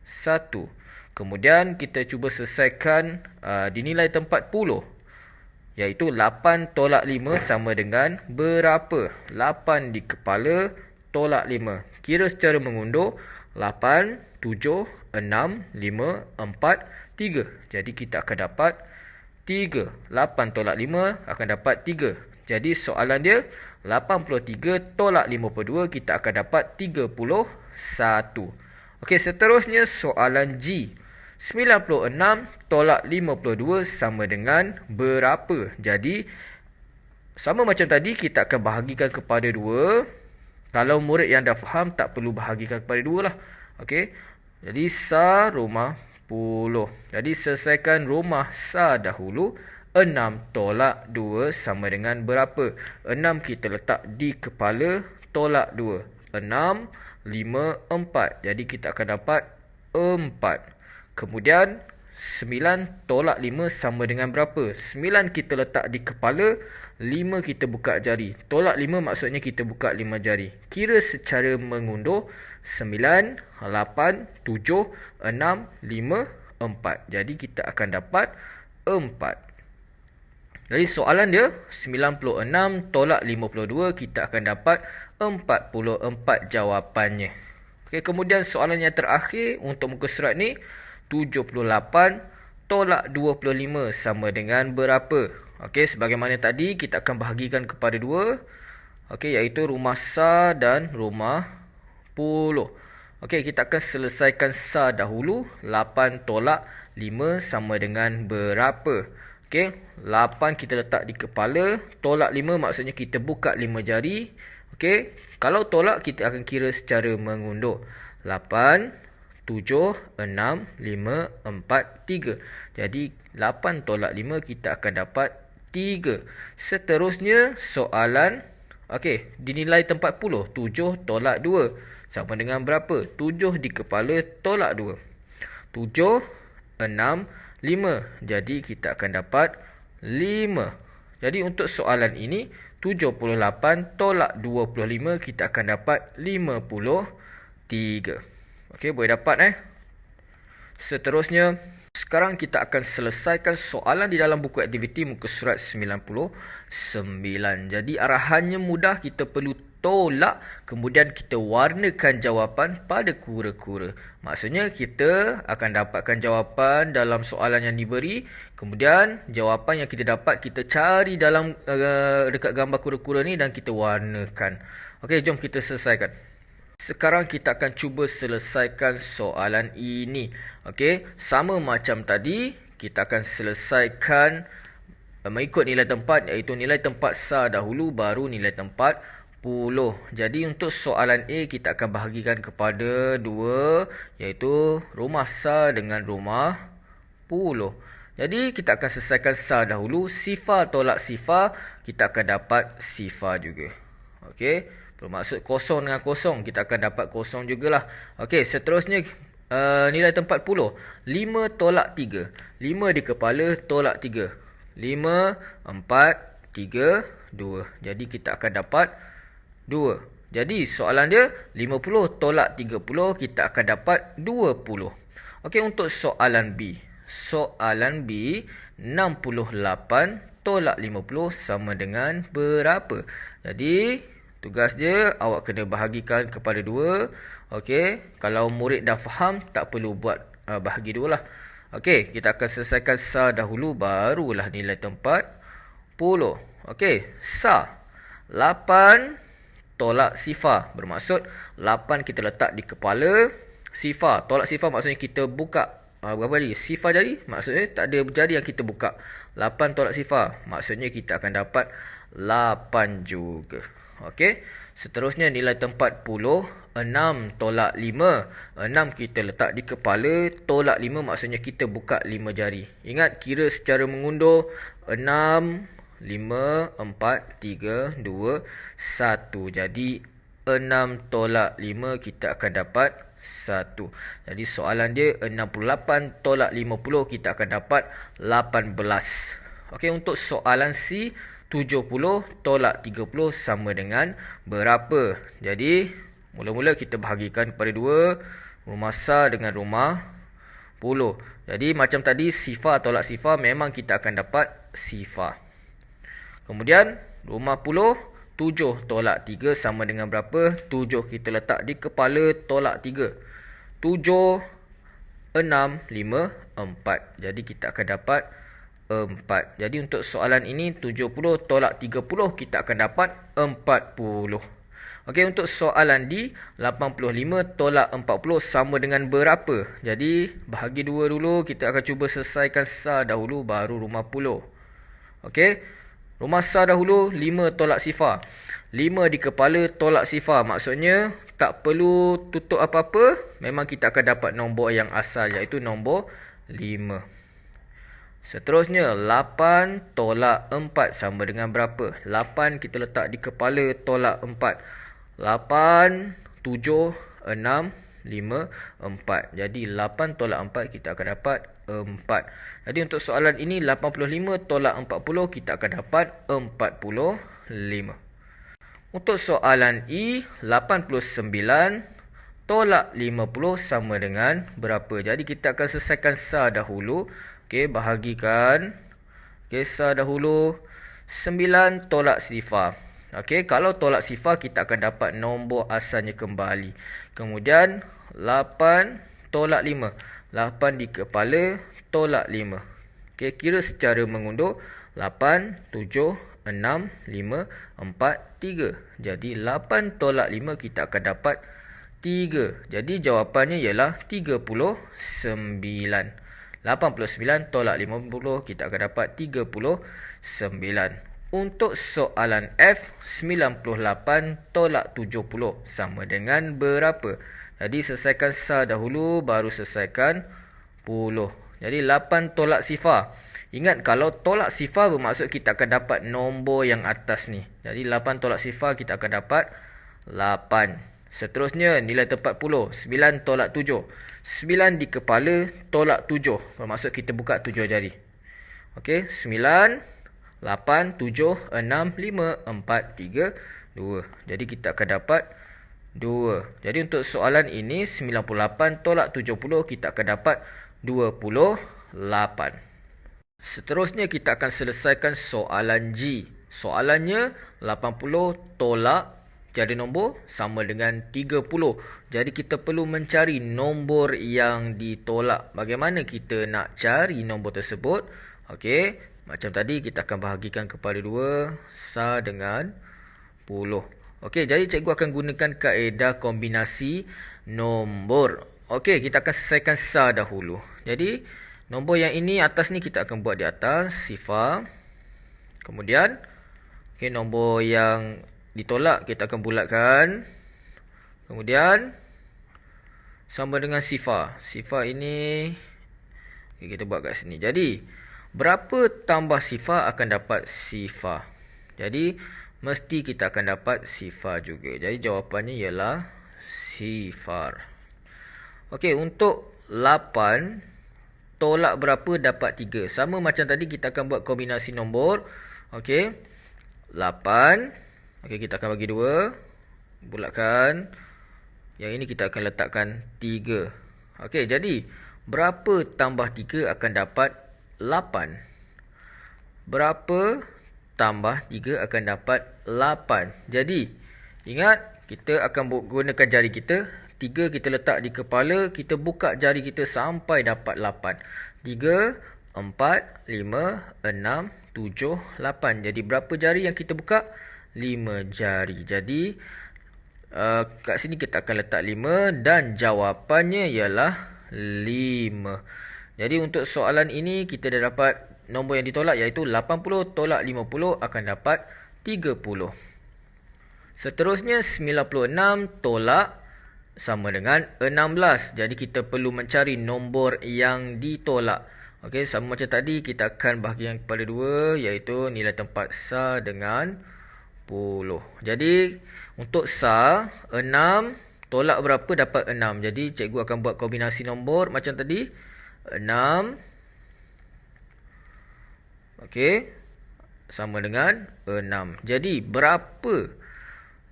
1. Kemudian kita cuba selesaikan dinilai tempat puluh. Iaitu 8 tolak 5 sama dengan berapa? 8 di kepala, tolak 5. Kira secara mengundur 8, 7, 6, 5, 4, 3. Jadi kita akan dapat 3. 8 tolak 5 akan dapat 3. Jadi soalan dia 83 tolak 52 kita akan dapat 31. Okey, seterusnya soalan G. 96 tolak 52 sama dengan berapa? Jadi sama macam tadi kita akan bahagikan kepada 2. Kalau murid yang dah faham tak perlu bahagikan kepada 2 lah. Okey. Jadi sa rumah puluh. Jadi selesaikan rumah sa dahulu. 6 tolak 2 sama dengan berapa? 6 kita letak di kepala, tolak 2. 6, 5, 4. Jadi kita akan dapat 4. Kemudian 9 tolak 5 sama dengan berapa? 9 kita letak di kepala, 5 kita buka jari. Tolak 5 maksudnya kita buka 5 jari. Kira secara mengundur 9, 8, 7, 6, 5, 4. Jadi kita akan dapat 4. Jadi soalan dia 96 tolak 52 kita akan dapat 44 jawapannya. Okey, kemudian soalan yang terakhir untuk muka surat ni, 78 tolak 25 sama dengan berapa? Okey, sebagaimana tadi kita akan bahagikan kepada dua. Okey, iaitu rumah sa dan rumah puluh. Okey, kita akan selesaikan sa dahulu. 8 tolak 5 sama dengan berapa? Okey, 8 kita letak di kepala. Tolak 5 maksudnya kita buka 5 jari. Okey, kalau tolak kita akan kira secara mengundur. 8, 7, 6, 5, 4, 3. Jadi 8 tolak 5 kita akan dapat 3. Seterusnya soalan, okey, dinilai tempat puluh. 7 tolak 2 sama dengan berapa? 7 di kepala tolak 2. 7, 6, 5. Jadi kita akan dapat 5. Jadi untuk soalan ini, 78 tolak 25 kita akan dapat 53. Okey, boleh dapat Seterusnya, sekarang kita akan selesaikan soalan di dalam buku aktiviti muka surat 99. Jadi arahannya mudah, kita perlu tolak, kemudian kita warnakan jawapan pada kura-kura. Maksudnya kita akan dapatkan jawapan dalam soalan yang diberi, kemudian jawapan yang kita dapat kita cari dalam dekat gambar kura-kura ni dan kita warnakan. Okey, jom kita selesaikan. Sekarang kita akan cuba selesaikan soalan ini. Okey, sama macam tadi, kita akan selesaikan mengikut nilai tempat, iaitu nilai tempat sa dahulu baru nilai tempat puluh. Jadi untuk soalan A kita akan bahagikan kepada dua, iaitu rumah sa dengan rumah puluh. Jadi kita akan selesaikan sa dahulu. Sifar tolak sifar, kita akan dapat sifar juga. Okey, bermaksud kosong dengan kosong, kita akan dapat kosong jugalah. Okey, seterusnya nilai tempat puluh. 5 tolak 3. 5 di kepala tolak 3. 5, 4, 3, 2. Jadi kita akan dapat 2. Jadi soalan dia 50 tolak 30, kita akan dapat 20. Okey, untuk soalan B. Soalan B, 68 tolak 50 sama dengan berapa? Jadi tugas dia awak kena bahagikan kepada 2. Okey, kalau murid dah faham tak perlu buat bahagi 2 lah. Okey, kita akan selesaikan sa dahulu barulah nilai tempat puluh. Okey, sa 8 tolak sifar, bermaksud 8 kita letak di kepala. Sifar, tolak sifar maksudnya kita buka berapa jari? Sifar jari, maksudnya tak ada jari yang kita buka. 8 tolak sifar, maksudnya kita akan dapat 8 juga. Okey, seterusnya nilai tempat puluh. 6 tolak 5. 6 kita letak di kepala, tolak 5 maksudnya kita buka 5 jari. Ingat, kira secara mengundur. 6, 5, 4, 3, 2, 1. Jadi 6 tolak 5 kita akan dapat 1. Jadi soalan dia 68 tolak 50 kita akan dapat 18. Okey, untuk soalan C, 70 tolak 30 sama dengan berapa? Jadi mula-mula kita bahagikan kepada 2, rumah sa dengan rumah puluh. Jadi macam tadi, sifar tolak sifar, memang kita akan dapat sifar. Kemudian rumah puluh, 7 tolak 3 sama dengan berapa? 7 kita letak di kepala, tolak 3. 7, 6, 5, 4. Jadi kita akan dapat 4. Jadi untuk soalan ini 70 tolak 30 kita akan dapat 40. Okey, untuk soalan D, 85 tolak 40 sama dengan berapa? Jadi bahagi 2 dulu, kita akan cuba selesaikan sa dahulu baru rumah puluh. Okey, rumah sa dahulu, 5 tolak sifar. 5 di kepala tolak sifar, maksudnya tak perlu tutup apa-apa, memang kita akan dapat nombor yang asal, iaitu nombor 5. Seterusnya 8 tolak 4 sama dengan berapa? 8 kita letak di kepala, tolak 4. 8, 7, 6, 5, 4. Jadi 8 tolak 4 kita akan dapat 4. Jadi untuk soalan ini 85 tolak 40 kita akan dapat 45. Untuk soalan E, 89 tolak 50 sama dengan berapa? Jadi kita akan selesaikan sa dahulu. Okey, bahagikan. Okey, sa dahulu. 9 tolak sifar. Okey, kalau tolak sifar kita akan dapat nombor asalnya kembali. Kemudian 8 tolak 5. 8 di kepala tolak 5. Okey, kira secara mengundur 8, 7, 6, 5, 4, 3. Jadi 8 tolak 5 kita akan dapat 3. Jadi jawapannya ialah 39. 89 tolak 50 kita akan dapat 39. Untuk soalan F, 98 tolak 70 sama dengan berapa? Jadi selesaikan SAR dahulu baru selesaikan puluh. Jadi 8 tolak sifar. Ingat kalau tolak sifar bermaksud kita akan dapat nombor yang atas ni. Jadi 8 tolak sifar kita akan dapat 8. Seterusnya nilai tempat puluh. 9 tolak 7. 9 di kepala tolak 7. Bermaksud kita buka 7 jari. Okey, 9, 8, 7, 6, 5, 4, 3, 2. Jadi kita akan dapat 2. Jadi untuk soalan ini 98 tolak 70 kita akan dapat 28. Seterusnya kita akan selesaikan soalan G. Soalannya 80 tolak tiada nombor sama dengan 30. Jadi kita perlu mencari nombor yang ditolak. Bagaimana kita nak cari nombor tersebut? Okey, macam tadi kita akan bahagikan kepada 2 SAR dengan 10. Okey, jadi cikgu akan gunakan kaedah kombinasi nombor. Okey, kita akan selesaikan SAR dahulu. Jadi nombor yang ini atas ni kita akan buat di atas sifar. Kemudian okey, nombor yang ditolak kita akan bulatkan. Kemudian sama dengan sifar. Sifar ini okay, kita buat kat sini. Jadi berapa tambah sifar akan dapat sifar. Jadi mesti kita akan dapat sifar juga. Jadi jawapannya ialah sifar. Okey, untuk 8 tolak berapa dapat 3. Sama macam tadi kita akan buat kombinasi nombor. Okey, 8. Okey, kita akan bagi 2. Bulatkan. Yang ini kita akan letakkan 3. Okey, jadi berapa tambah 3 akan dapat 8. Berapa tambah 3 akan dapat 8. Jadi ingat kita akan gunakan jari kita. 3 kita letak di kepala. Kita buka jari kita sampai dapat 8. 3, 4, 5, 6, 7, 8. Jadi berapa jari yang kita buka? 5 jari. Jadi kat sini kita akan letak 5 dan jawapannya ialah 5. Jadi untuk soalan ini kita dah dapat nombor yang ditolak iaitu 80 tolak 50 akan dapat 30. Seterusnya 96 tolak sama dengan 16. Jadi kita perlu mencari nombor yang ditolak. Okey, sama macam tadi kita akan bahagikan kepada 2 iaitu nilai tempat SAR dengan 10. Jadi untuk SAR 6 tolak berapa dapat 6. Jadi cikgu akan buat kombinasi nombor macam tadi. 6 okey sama dengan 6. Jadi berapa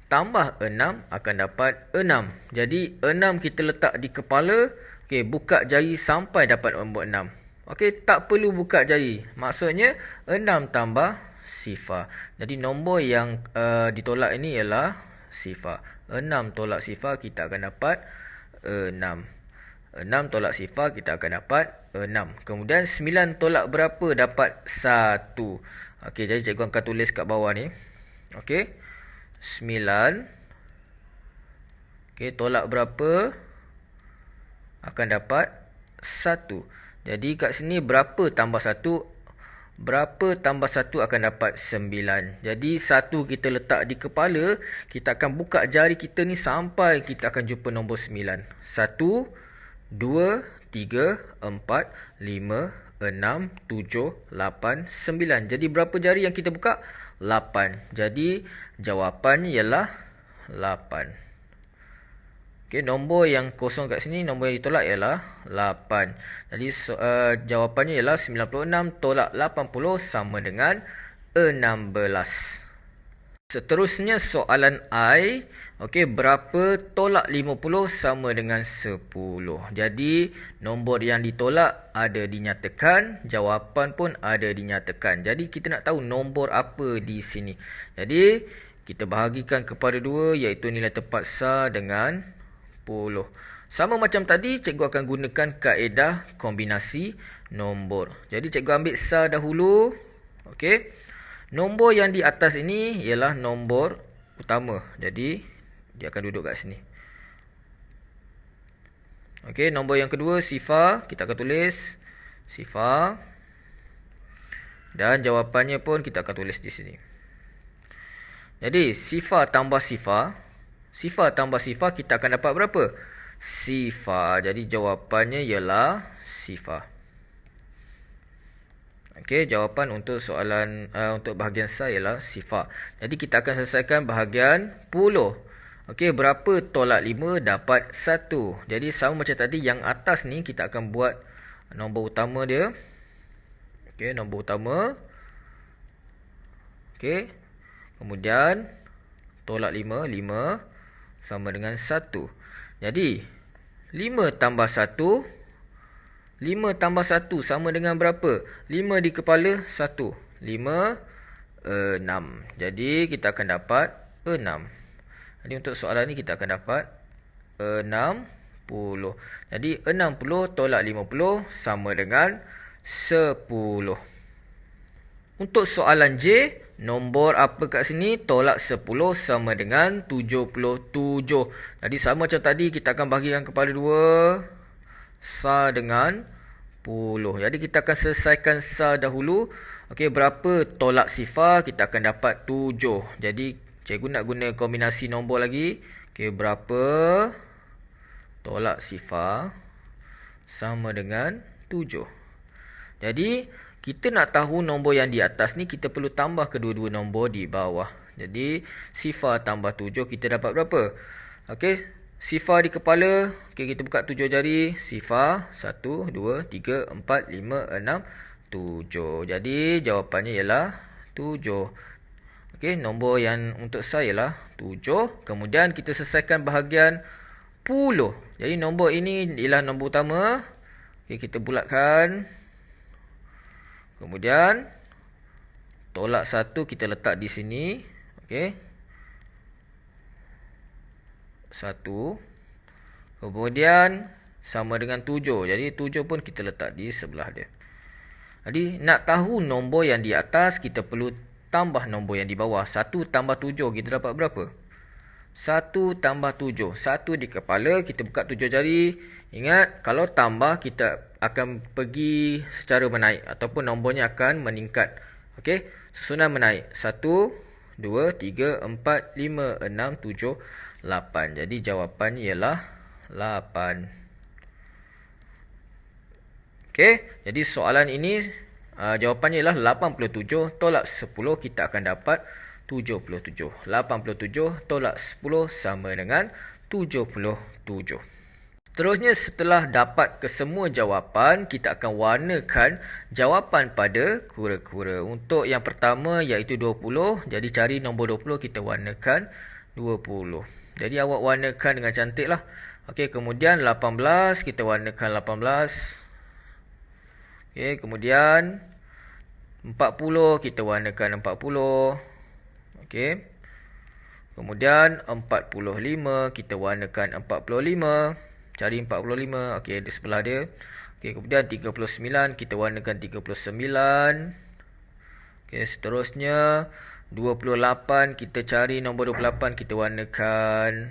tambah 6 akan dapat 6. Jadi 6 kita letak di kepala. Okey, buka jari sampai dapat nombor 6. Okey, tak perlu buka jari. Maksudnya 6 tambah sifar. Jadi nombor yang ditolak ini ialah sifar. 6 tolak sifar kita akan dapat 6. 6 tolak sifar kita akan dapat 6. Kemudian 9 tolak berapa dapat 1. Okey, jadi cikgu akan tulis kat bawah ni. Okey. 9. Okey, tolak berapa akan dapat 1. Jadi kat sini berapa tambah 1? Berapa tambah 1 akan dapat 9. Jadi 1 kita letak di kepala. Kita akan buka jari kita ni sampai kita akan jumpa nombor 9. 1, 2, 3, 4, 5, 6, 7, 8, 9. Jadi berapa jari yang kita buka? 8. Jadi jawapannya ialah 8. Okey, nombor yang kosong kat sini, nombor yang ditolak ialah 8. Jadi jawapannya ialah 96 tolak 80 sama dengan 16. Seterusnya soalan I. Okey, berapa tolak 50 sama dengan 10. Jadi nombor yang ditolak ada dinyatakan, jawapan pun ada dinyatakan. Jadi kita nak tahu nombor apa di sini. Jadi kita bahagikan kepada 2, iaitu nilai tepat SAR dengan 10. Sama macam tadi, cikgu akan gunakan kaedah kombinasi nombor. Jadi cikgu ambil SAR dahulu. Okey. Nombor yang di atas ini ialah nombor utama. Jadi dia akan duduk kat sini. Okey, nombor yang kedua sifar, kita akan tulis sifar. Dan jawapannya pun kita akan tulis di sini. Jadi sifar tambah sifar, sifar tambah sifar, kita akan dapat berapa? Sifar. Jadi jawapannya ialah sifar. Okey, jawapan untuk soalan untuk bahagian SAR ialah sifar. Jadi kita akan selesaikan bahagian puluh. Okey, berapa tolak 5 dapat 1? Jadi sama macam tadi, yang atas ni kita akan buat nombor utama dia. Okey, nombor utama. Okey. Kemudian tolak 5, 5 sama dengan 1. Jadi 5 tambah 1, 5 tambah 1 sama dengan berapa? 5 di kepala 1, 5, 6. Jadi kita akan dapat 6. Jadi untuk soalan ni kita akan dapat 60. Jadi 60 tolak 50 sama dengan 10. Untuk soalan J, nombor apa kat sini? Tolak 10 sama dengan 77. Jadi sama macam tadi, kita akan bahagikan kepada 2, SAR dengan 10. Jadi kita akan selesaikan SAR dahulu. Okey, berapa tolak sifar? Kita akan dapat 7. Jadi cikgu nak guna kombinasi nombor lagi. Okey, berapa tolak sifar sama dengan 7. Jadi kita nak tahu nombor yang di atas ni, kita perlu tambah kedua-dua nombor di bawah. Jadi sifar tambah 7, kita dapat berapa? Okey, sifar di kepala, okey, kita buka 7 jari. Sifar 1, 2, 3, 4, 5, 6, 7. Jadi jawapannya ialah 7. Okey, nombor yang untuk SAR ialah 7. Kemudian kita selesaikan bahagian puluh. Jadi nombor ini ialah nombor utama. Okey, kita bulatkan. Kemudian tolak 1 kita letak di sini. Okey. 1. Kemudian sama dengan 7. Jadi 7 pun kita letak di sebelah dia. Jadi nak tahu nombor yang di atas, kita perlu tambah nombor yang di bawah. 1 tambah 7 kita dapat berapa? 1 tambah 7. 1 di kepala, kita buka 7 jari. Ingat, kalau tambah kita akan pergi secara menaik ataupun nombornya akan meningkat. Okey, susunan menaik. 1, 2, 3, 4, 5, 6, 7, 8. Jadi jawapannya ialah 8. Okey, jadi soalan ini jawapannya ialah 87 tolak 10, kita akan dapat 77. 87 tolak 10 sama dengan 77. Seterusnya, setelah dapat kesemua jawapan, kita akan warnakan jawapan pada kura-kura. Untuk yang pertama iaitu 20. Jadi cari nombor 20, kita warnakan 20. Jadi awak warnakan dengan cantik lah. Okey, kemudian 18, kita warnakan 18. Okey, kemudian 40, kita warnakan 40. Okey. Kemudian 45, kita warnakan 45. Cari 45. Okey, di sebelah dia. Okey, kemudian 39, kita warnakan 39. Okey, seterusnya 28, kita cari nombor 28, kita warnakan.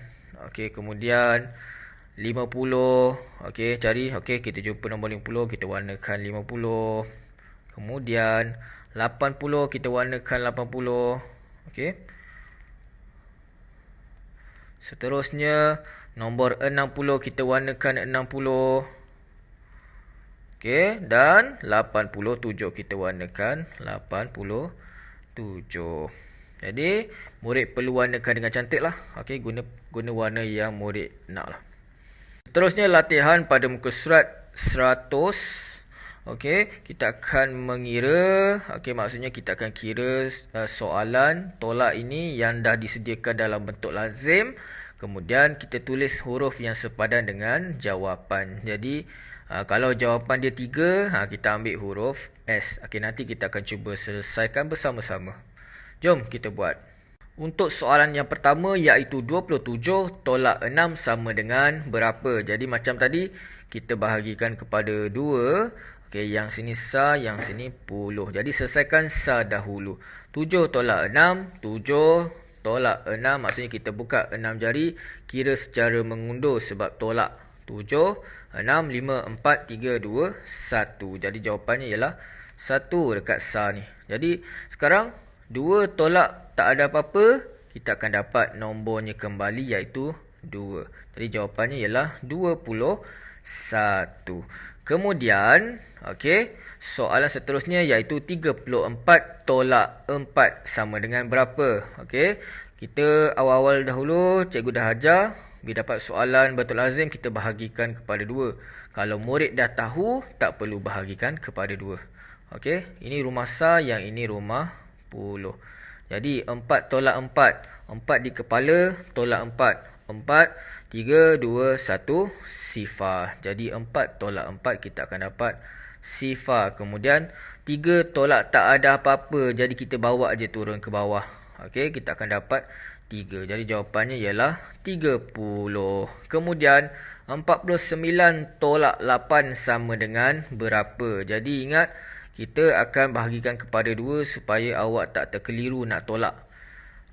Okey, kemudian 50. Okey, cari. Okey, kita jumpa nombor 50, kita warnakan 50. Kemudian 80, kita warnakan 80. Okey. Seterusnya nombor 60, kita warnakan 60. Okey, dan 87 kita warnakan 87. Jadi murid perlu warnakan dengan cantik lah. Okey, guna warna yang murid nak lah. Seterusnya latihan pada muka surat 100. Okey, kita akan mengira. Okey, maksudnya kita akan kira soalan tolak ini yang dah disediakan dalam bentuk lazim. Kemudian kita tulis huruf yang sepadan dengan jawapan. Jadi kalau jawapan dia 3, kita ambil huruf S. Okey, nanti kita akan cuba selesaikan bersama-sama. Jom kita buat. Untuk soalan yang pertama iaitu 27 tolak 6 sama dengan berapa? Jadi macam tadi kita bahagikan kepada 2. Okey, yang sini sa, yang sini puluh. Jadi selesaikan sa dahulu. 7 tolak 6, 7 tolak 6 maksudnya kita buka 6 jari, kira secara mengundur sebab tolak. 7, 6, 5, 4, 3, 2, 1. Jadi jawapannya ialah 1 dekat sa ni. Jadi sekarang 2 tolak tak ada apa-apa, kita akan dapat nombornya kembali iaitu 2. Jadi jawapannya ialah 21. Kemudian, okey, soalan seterusnya iaitu 34 tolak 4 sama dengan berapa? Okey, kita awal-awal dahulu cikgu dah ajar, bila dapat soalan betul lazim kita bahagikan kepada 2. Kalau murid dah tahu, tak perlu bahagikan kepada 2. Okey, ini rumah sa, yang ini rumah puluh. Jadi 4 tolak 4. 4 di kepala tolak 4. 4, 3, 2, 1, sifar. Jadi 4 tolak 4 kita akan dapat sifar. Kemudian 3 tolak tak ada apa-apa. Jadi kita bawa je turun ke bawah. Okey, kita akan dapat 3. Jadi jawapannya ialah 30. Kemudian 49 tolak 8 sama dengan berapa? Jadi ingat, kita akan bahagikan kepada 2 supaya awak tak terkeliru nak tolak.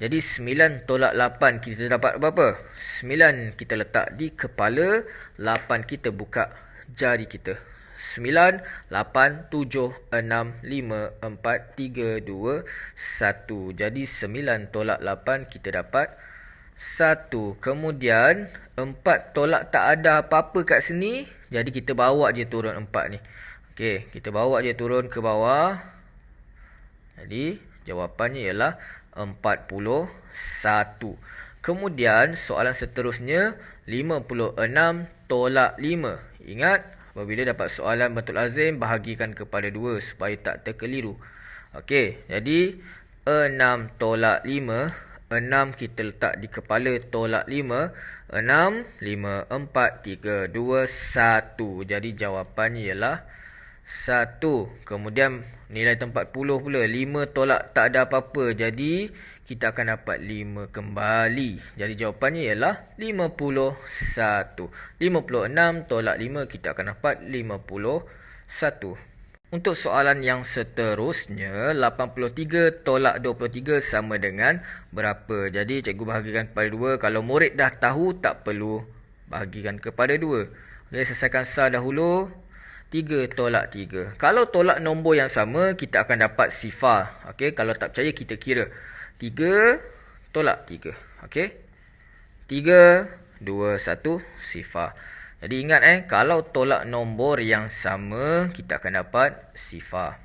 Jadi 9 tolak 8 kita dapat berapa? 9 kita letak di kepala, 8 kita buka jari kita. 9, 8, 7, 6, 5, 4, 3, 2, 1. Jadi 9 tolak 8 kita dapat 1. Kemudian 4 tolak tak ada apa-apa kat sini. Jadi kita bawa je turun 4 ni. Okey, kita bawa je turun ke bawah. Jadi jawapannya ialah 41. Kemudian soalan seterusnya 56 tolak 5. Ingat, apabila dapat soalan betul lazim bahagikan kepada 2 supaya tak terkeliru. Okey, jadi 6 tolak 5. 6 kita letak di kepala tolak 5. 6, 5, 4, 3, 2, 1. Jadi jawapannya ialah 1. Kemudian nilai tempat puluh pula. 5 tolak tak ada apa-apa. Jadi kita akan dapat 5 kembali. Jadi jawapannya ialah 51. 56 tolak 5 kita akan dapat 51. Untuk soalan yang seterusnya, 83 tolak 23 sama dengan berapa? Jadi cikgu bahagikan kepada 2. Kalau murid dah tahu, tak perlu bahagikan kepada 2. Okey, selesaikan sa dahulu. 3 tolak 3. Kalau tolak nombor yang sama, kita akan dapat sifar. Okey, kalau tak percaya kita kira. 3 tolak 3. Okey. 3, 2, 1, sifar. Jadi ingat kalau tolak nombor yang sama, kita akan dapat sifar.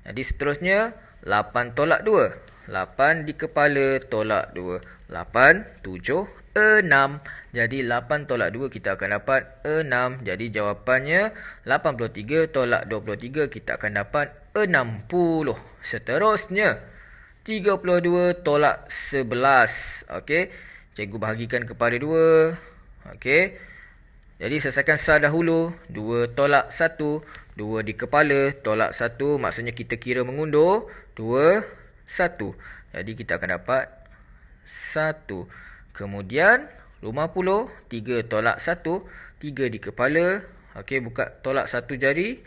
Jadi seterusnya 8 tolak 2. 8 di kepala tolak 2. 8, 7, 6. Jadi 8 tolak 2 kita akan dapat 6. Jadi jawapannya 83 tolak 23 kita akan dapat 60. Seterusnya 32 tolak 11. Okey, cikgu bahagikan kepada 2. Okey, jadi selesaikan sa dahulu. 2 tolak 1. 2 di kepala tolak 1. Maksudnya kita kira mengundur. 2, 1. Jadi kita akan dapat 1. Kemudian 50. 3 tolak 1. 3 di kepala. Okey, buka tolak 1 jari.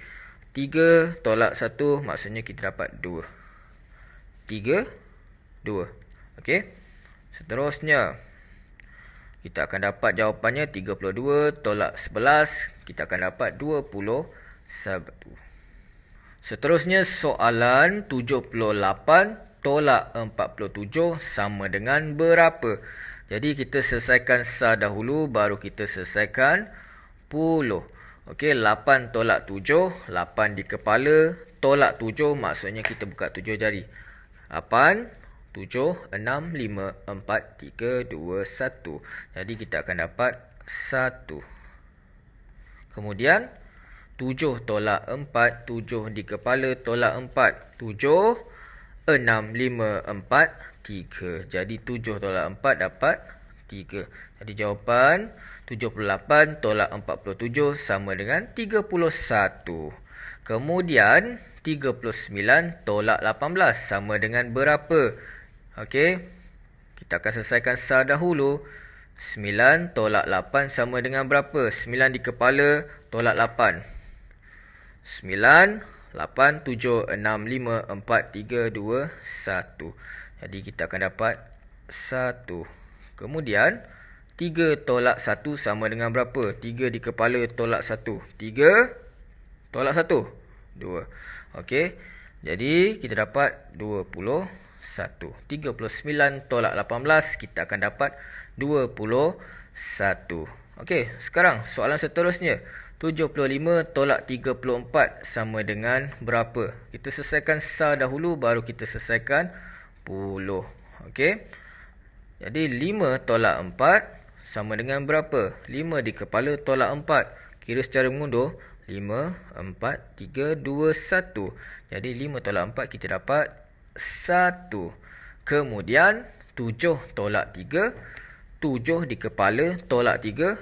3 tolak 1. Maksudnya kita dapat 2. 3, 2. Okey. Seterusnya kita akan dapat jawapannya 32 tolak 11. Kita akan dapat 21. Seterusnya soalan 78 tolak 47 sama dengan berapa? Jadi kita selesaikan sa dahulu, baru kita selesaikan puluh. Okey, 8 tolak 7. 8 di kepala tolak 7. Maksudnya kita buka 7 jari. 8, 7, 6, 5, 4, 3, 2, 1. Jadi kita akan dapat 1. Kemudian 7 tolak 4. 7 di kepala tolak 4. 7, 6, 5, 4, 3. Jadi 7 tolak 4 dapat 3. Jadi jawapan 78 tolak 47 sama dengan 31. Kemudian 39 tolak 18 sama dengan berapa? Okey. Kita akan selesaikan SAR dahulu. 9 tolak 8 sama dengan berapa? 9 di kepala tolak 8. 9, 8, 7, 6, 5, 4, 3, 2, 1. Jadi kita akan dapat 1. Kemudian 3 tolak 1 sama dengan berapa? 3 di kepala tolak 1. 3 tolak 1. 2. Okey. Jadi kita dapat 21. 39 tolak 18, kita akan dapat 21. Okey, sekarang soalan seterusnya. 75 tolak 34 sama dengan berapa? Kita selesaikan SAR dahulu, baru kita selesaikan puluh. Okey. Jadi 5 tolak 4 sama dengan berapa? 5 di kepala tolak 4. Kira secara mengundur. 5, 4, 3, 2, 1. Jadi 5 tolak 4 kita dapat 1. Kemudian 7 tolak 3. 7 di kepala tolak 3.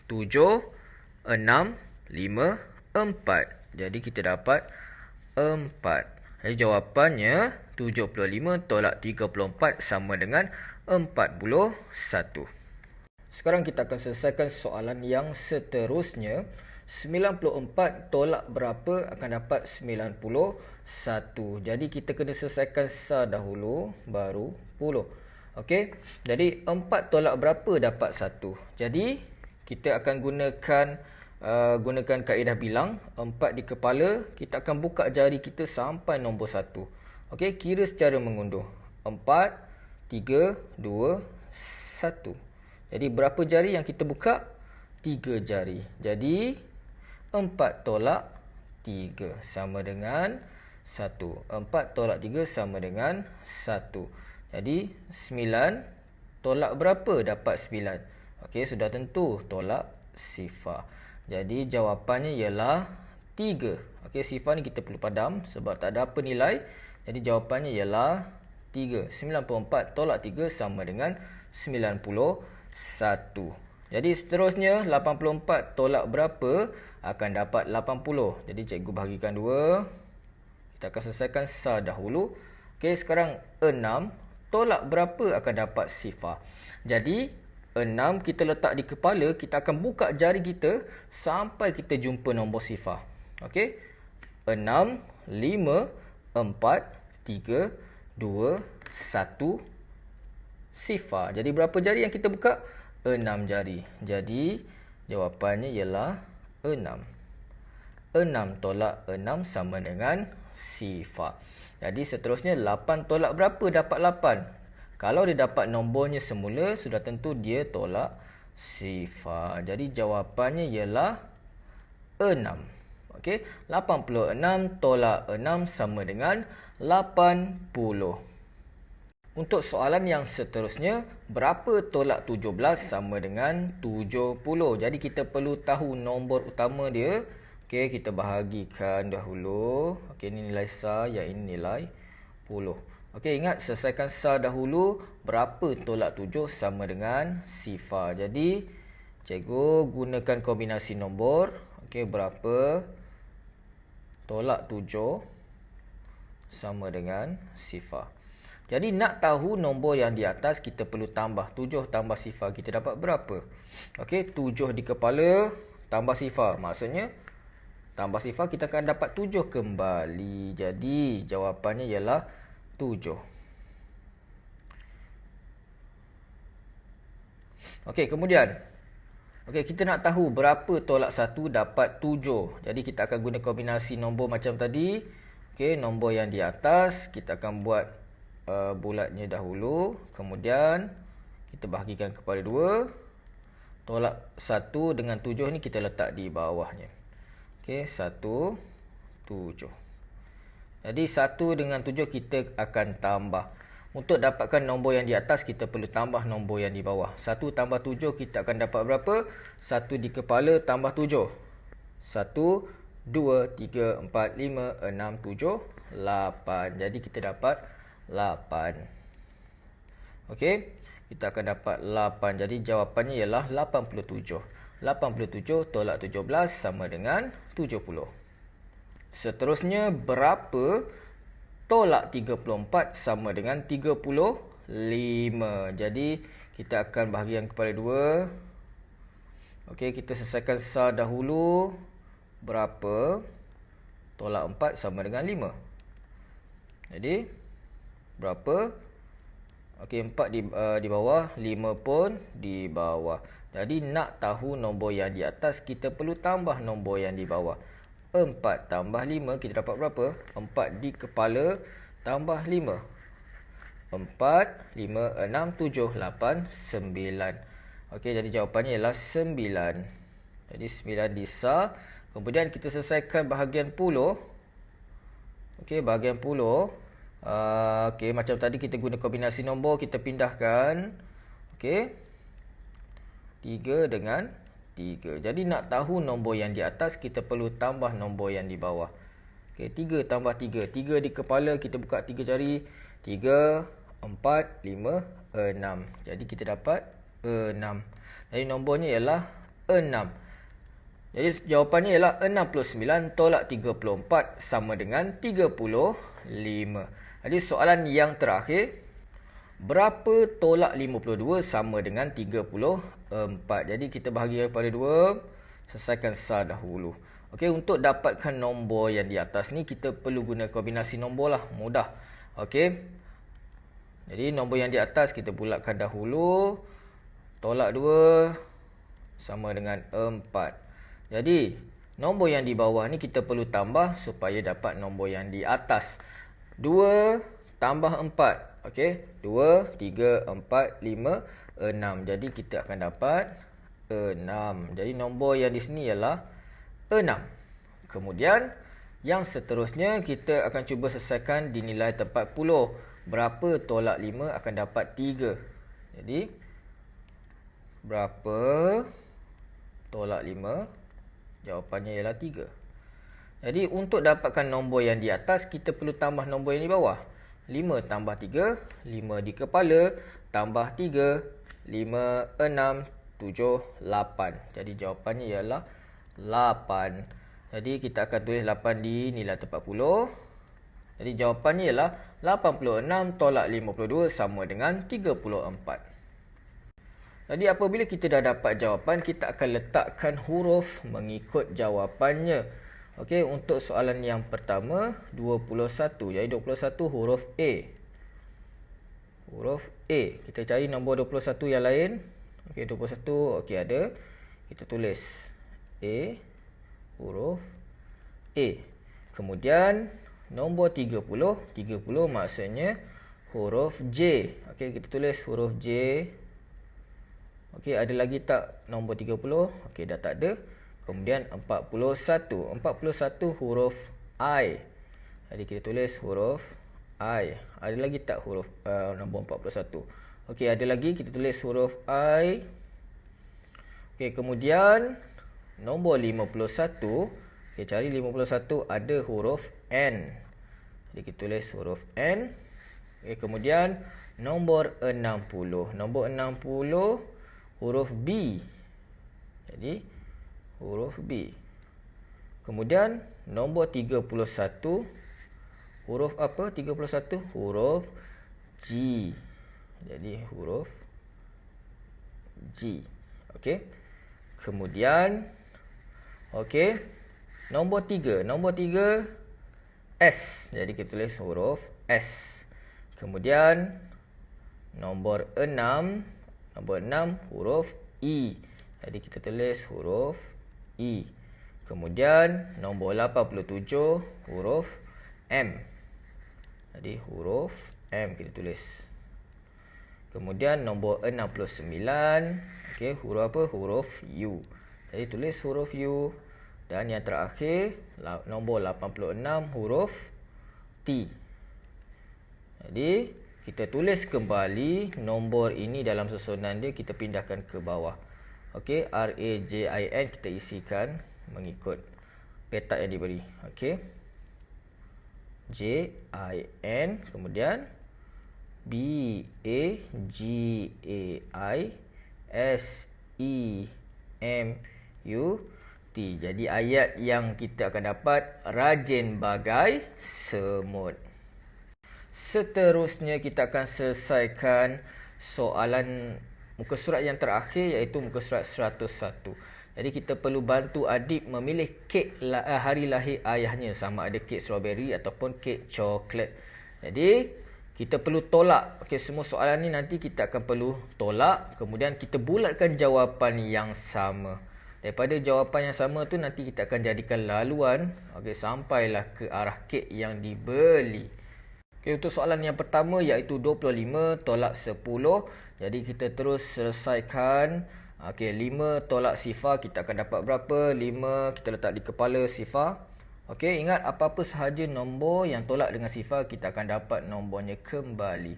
7, 6, 5, 4. Jadi kita dapat 4. Jadi jawapannya 75 tolak 34 sama dengan 41. Sekarang kita akan selesaikan soalan yang seterusnya. 94 tolak berapa akan dapat 91. Jadi kita kena selesaikan SAR dahulu, baru puluh. Okey. Jadi 4 tolak berapa dapat 1. Jadi kita akan gunakan kaedah bilang. 4 di kepala, kita akan buka jari kita sampai nombor 1. Okey, kira secara mengundur. 4, 3, 2, 1. Jadi berapa jari yang kita buka? 3 jari. Jadi 4 tolak 3 sama dengan 1. 4 tolak 3 sama dengan 1. Jadi 9 tolak berapa dapat 9? Okey, sudah tentu tolak sifar. Jadi jawapannya ialah 3. Okey, sifar ni kita perlu padam sebab tak ada apa nilai. Jadi jawapannya ialah 3. 94 tolak 3 sama dengan 91. Jadi seterusnya 84 tolak berapa akan dapat 80. Jadi cikgu bahagikan 2. Kita akan selesaikan SAR dahulu. Okey, sekarang 6 tolak berapa akan dapat sifar. Jadi 6 kita letak di kepala, kita akan buka jari kita sampai kita jumpa nombor sifar. Okey. 6, 5, 4, 3, 2, 1 sifar. Jadi berapa jari yang kita buka? 6 jari. Jadi jawapannya ialah 6. 6 tolak 6 sama dengan sifar. Jadi seterusnya 8 tolak berapa dapat 8? Kalau dia dapat nombornya semula, sudah tentu dia tolak sifar. Jadi jawapannya ialah 6. Okey, 86 tolak 6 sama dengan 80. Untuk soalan yang seterusnya, berapa tolak 17 sama dengan 70? Jadi kita perlu tahu nombor utama dia. Okey, kita bahagikan dahulu. Okey, ini nilai SAR, yang ini nilai puluh. Okey, ingat selesaikan SAR dahulu. Berapa tolak 7 sama dengan sifar? Jadi, cikgu gunakan kombinasi nombor. Okey, berapa tolak 7 sama dengan sifar? Jadi nak tahu nombor yang di atas, kita perlu tambah 7 tambah sifar. Kita dapat berapa? Okey, 7 di kepala tambah sifar. Maksudnya tambah sifar kita akan dapat 7 kembali. Jadi jawapannya ialah 7. Okey, kemudian kita nak tahu berapa tolak 1 dapat 7. Jadi kita akan guna kombinasi nombor macam tadi. Okey, nombor yang di atas kita akan buat bulatnya dahulu, kemudian kita bahagikan kepada 2. Tolak 1 dengan 7 ni kita letak di bawahnya. Okey, 1, 7. Jadi 1 dengan 7 kita akan tambah. Untuk dapatkan nombor yang di atas, kita perlu tambah nombor yang di bawah. 1 tambah 7 kita akan dapat berapa? 1 di kepala tambah 7. 1, 2, 3, 4, 5, 6, 7, 8. Jadi kita dapat 8. Okey, kita akan dapat 8. Jadi jawapannya ialah 87. 87 tolak 17 sama dengan 70. Seterusnya, berapa tolak 34 sama dengan 31? 5. Jadi kita akan bahagian kepada 2. Okey, kita selesaikan SAR dahulu. Berapa tolak 4 sama dengan 5? Jadi berapa? Okey, 4 di bawah, 5 pun di bawah. Jadi nak tahu nombor yang di atas, kita perlu tambah nombor yang di bawah. 4 tambah 5, kita dapat berapa? 4 di kepala tambah 5. 4, 5, 6, 7, 8, 9. Okey, jadi jawapannya ialah 9. Jadi 9 di SAR. Kemudian kita selesaikan bahagian puluh. Okey, bahagian puluh. Okey, macam tadi kita guna kombinasi nombor, kita pindahkan. Okey. 3 dengan 3. Jadi nak tahu nombor yang di atas, kita perlu tambah nombor yang di bawah. Okey, 3 tambah 3. 3 di kepala, kita buka 3 jari. 3, 4, 5, 6. Jadi kita dapat 6. Jadi nombornya ialah 6. Jadi jawapannya ialah 69 tolak 34 sama dengan 35. Jadi soalan yang terakhir, berapa tolak 52 sama dengan 34? Jadi kita bahagi kepada 2, selesaikan SAR dahulu. Okey, untuk dapatkan nombor yang di atas ni, kita perlu guna kombinasi nombor lah, mudah. Okey. Jadi nombor yang di atas kita bulatkan dahulu. Tolak 2 sama dengan 4. Jadi nombor yang di bawah ni kita perlu tambah supaya dapat nombor yang di atas. 2 tambah 4. Okey, 2, 3, 4, 5, 6. Jadi kita akan dapat 6. Jadi nombor yang di sini ialah 6. Kemudian yang seterusnya kita akan cuba selesaikan di nilai tempat puluh. Berapa tolak 5 akan dapat 3. Jadi berapa tolak 5? Jawapannya ialah 3. Jadi untuk dapatkan nombor yang di atas, kita perlu tambah nombor yang di bawah. 5 tambah 3, 5 di kepala, tambah 3, 5, 6, 7, 8. Jadi jawapannya ialah 8. Jadi kita akan tulis 8 di nilai tempat puluh. Jadi jawapannya ialah 86 tolak 52 sama dengan 34. Jadi apabila kita dah dapat jawapan, kita akan letakkan huruf mengikut jawapannya. Okey, untuk soalan yang pertama 21. Jadi 21 huruf A. Huruf A. Kita cari nombor 21 yang lain. Okey, 21 okey ada. Kita tulis A, huruf A. Kemudian nombor 30. 30 maksudnya huruf J. Okey, kita tulis huruf J. Okey, ada lagi tak nombor 30? Okey, dah tak ada. Kemudian 41. 41 huruf I. Jadi kita tulis huruf I. Ada lagi tak huruf nombor 41? Okey, ada lagi, kita tulis huruf I. Okey, kemudian nombor 51. Okey, cari 51 ada huruf N. Jadi kita tulis huruf N. Okey, kemudian nombor 60. Nombor 60 huruf B. Jadi huruf B. Kemudian nombor 31 huruf apa? 31 huruf G. Jadi huruf G. Okey. Kemudian okey, nombor 3. Nombor 3 S. Jadi kita tulis huruf S. Kemudian nombor 6. Nombor 6 huruf I. Jadi kita tulis huruf I. Kemudian nombor 87 huruf M. Jadi huruf M kita tulis. Kemudian nombor 69, okey, huruf apa? Huruf U. Jadi tulis huruf U. Dan yang terakhir nombor 86 huruf T. Jadi kita tulis kembali nombor ini dalam susunan dia, kita pindahkan ke bawah. Okey, RAJIN kita isikan mengikut petak yang diberi. Okey. JIN, kemudian BAGAISEMUT. Jadi ayat yang kita akan dapat, rajin bagai semut. Seterusnya kita akan selesaikan soalan muka surat yang terakhir, iaitu muka surat 101. Jadi kita perlu bantu adik memilih kek hari lahir ayahnya, sama ada kek strawberry ataupun kek coklat. Jadi kita perlu tolak. Okey, semua soalan ni nanti kita akan perlu tolak, kemudian kita bulatkan jawapan yang sama. Daripada jawapan yang sama tu nanti kita akan jadikan laluan, okey, sampailah ke arah kek yang dibeli. Okay, untuk soalan yang pertama iaitu 25 tolak 10. Jadi kita terus selesaikan. Okey, 5 tolak sifar kita akan dapat berapa? 5 kita letak di kepala sifar. Okey, ingat apa-apa sahaja nombor yang tolak dengan sifar kita akan dapat nombornya kembali.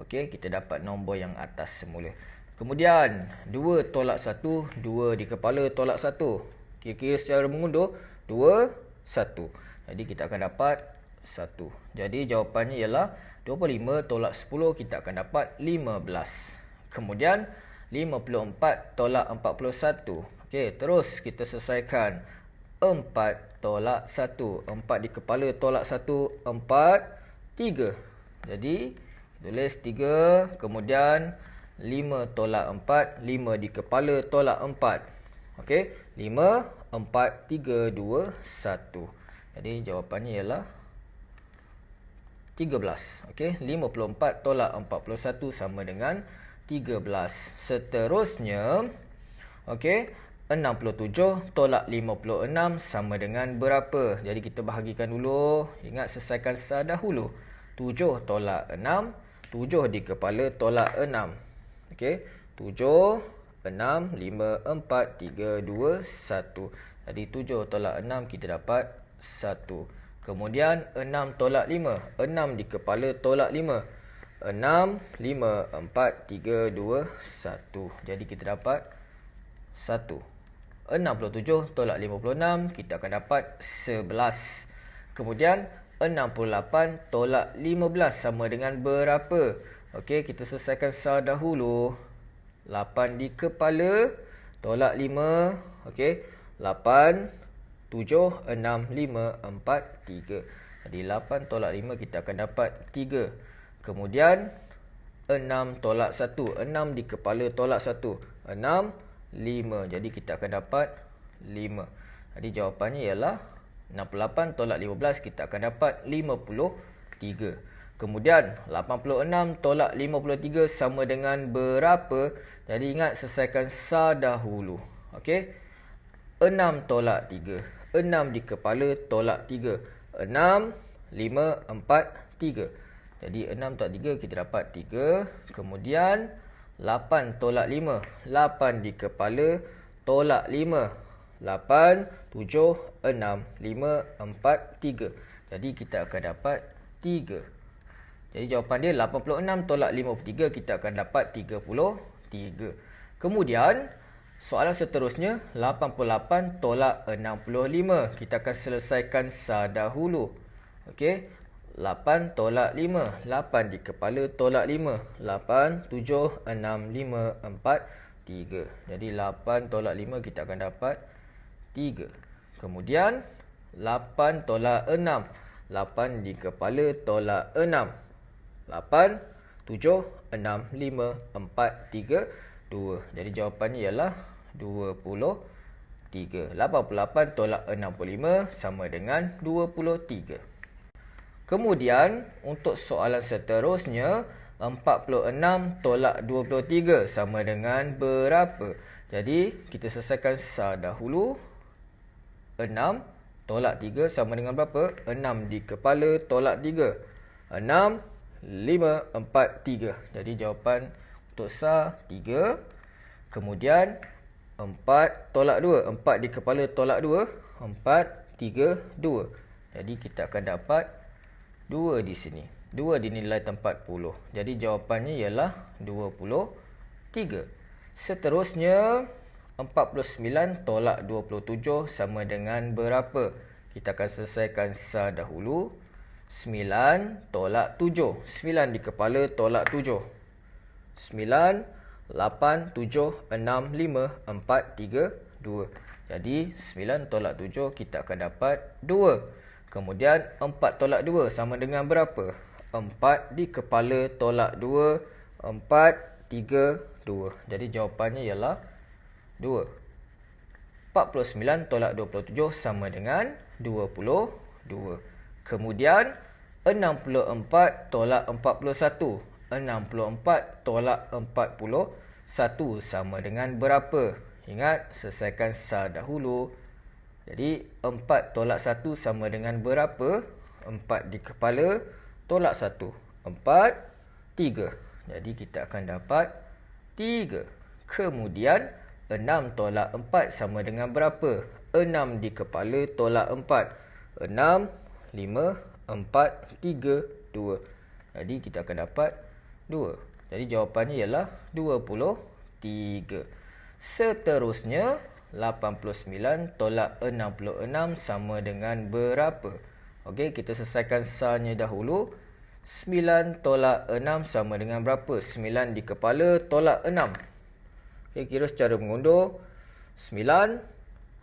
Okey, kita dapat nombor yang atas semula. Kemudian 2 tolak 1, 2 di kepala tolak 1. Kira-kira secara mengundur 2, 1. Jadi kita akan dapat 1. Jadi jawapannya ialah 25 tolak 10, kita akan dapat 15. Kemudian 54 tolak 41. Okey, terus kita selesaikan. 4 tolak 1. 4 di kepala tolak 1. 4, 3. Jadi tulis 3. Kemudian 5 tolak 4. 5 di kepala tolak 4. Okey, 5, 4, 3, 2, 1. Jadi jawapannya ialah 13. Okey, 54 tolak 41 sama dengan 13. Seterusnya, okey, 67 tolak 56 sama dengan berapa? Jadi kita bahagikan dulu. Ingat, selesaikan dahulu. 7 tolak 6, 7 di kepala tolak 6. Okey, 7, 6, 5, 4, 3, 2, 1. Jadi 7 tolak 6 kita dapat 1. Kemudian 6 tolak 5. 6 di kepala tolak 5. 6, 5, 4, 3, 2, 1. Jadi kita dapat 1. 67 tolak 56, kita akan dapat 11. Kemudian 68 tolak 15 sama dengan berapa? Okey, kita selesaikan dahulu. 8 di kepala tolak 5. Okey, 8, 7, 6, 5, 4, 3. Jadi 8 tolak 5 kita akan dapat 3. Kemudian 6 tolak 1. 6 di kepala tolak 1. 6, 5. Jadi kita akan dapat 5. Jadi jawapannya ialah 68 tolak 15, kita akan dapat 53. Kemudian 86 tolak 53 sama dengan berapa? Jadi ingat, selesaikan dahulu. Okey, 6 tolak 3. 6 di kepala tolak 3. 6, 5, 4, 3. Jadi 6 tolak 3 kita dapat 3. Kemudian 8 tolak 5. 8 di kepala tolak 5. 8, 7, 6, 5, 4, 3. Jadi kita akan dapat 3. Jadi jawapan dia 86 tolak 53, kita akan dapat 33. Kemudian soalan seterusnya 88 tolak 65. Kita akan selesaikan dahulu. Okey, 8 tolak 5. 8 di kepala tolak 5. 8, 7, 6, 5, 4, 3. Jadi 8 tolak 5 kita akan dapat 3. Kemudian 8 tolak 6. 8 di kepala tolak 6. 8, 7, 6, 5, 4, 3, 2. Jadi jawapannya ialah 23. 88 tolak 65 sama dengan 23. Kemudian untuk soalan seterusnya, 46 tolak 23 sama dengan berapa? Jadi kita selesaikan dahulu. 6 tolak 3 sama dengan berapa? 6 di kepala tolak 3. 6, 5, 4, 3. Jadi jawapan untuk 3. Kemudian 4 tolak 2. 4 di kepala tolak 2. 4, 3, 2. Jadi kita akan dapat 2 di sini. 2 dinilai tempat 10. Jadi jawapannya ialah 23. Seterusnya 49 tolak 27 sama dengan berapa? Kita akan selesaikan dahulu. 9 tolak 7. 9 di kepala tolak 7. 9, 8, 7, 6, 5, 4, 3, 2. Jadi 9 tolak 7 kita akan dapat 2. Kemudian 4 tolak 2 sama dengan berapa? 4 di kepala tolak 2, 4, 3, 2. Jadi jawapannya ialah 2. 49 tolak 27 sama dengan 22. Kemudian 64 tolak 41. 64 tolak 41 sama dengan berapa? Ingat, selesaikan sah dahulu. Jadi 4 tolak 1 sama dengan berapa? 4 di kepala tolak 1. 4, 3. Jadi kita akan dapat 3. Kemudian 6 tolak 4 sama dengan berapa? 6 di kepala tolak 4. 6, 5, 4, 3, 2. Jadi kita akan dapat 2. Jadi jawapannya ialah 23. Seterusnya 89 tolak 66 sama dengan berapa? Okey, kita selesaikan sahnya dahulu. 9 tolak 6 sama dengan berapa? 9 di kepala tolak 6. Okey, kira secara mengundur. 9,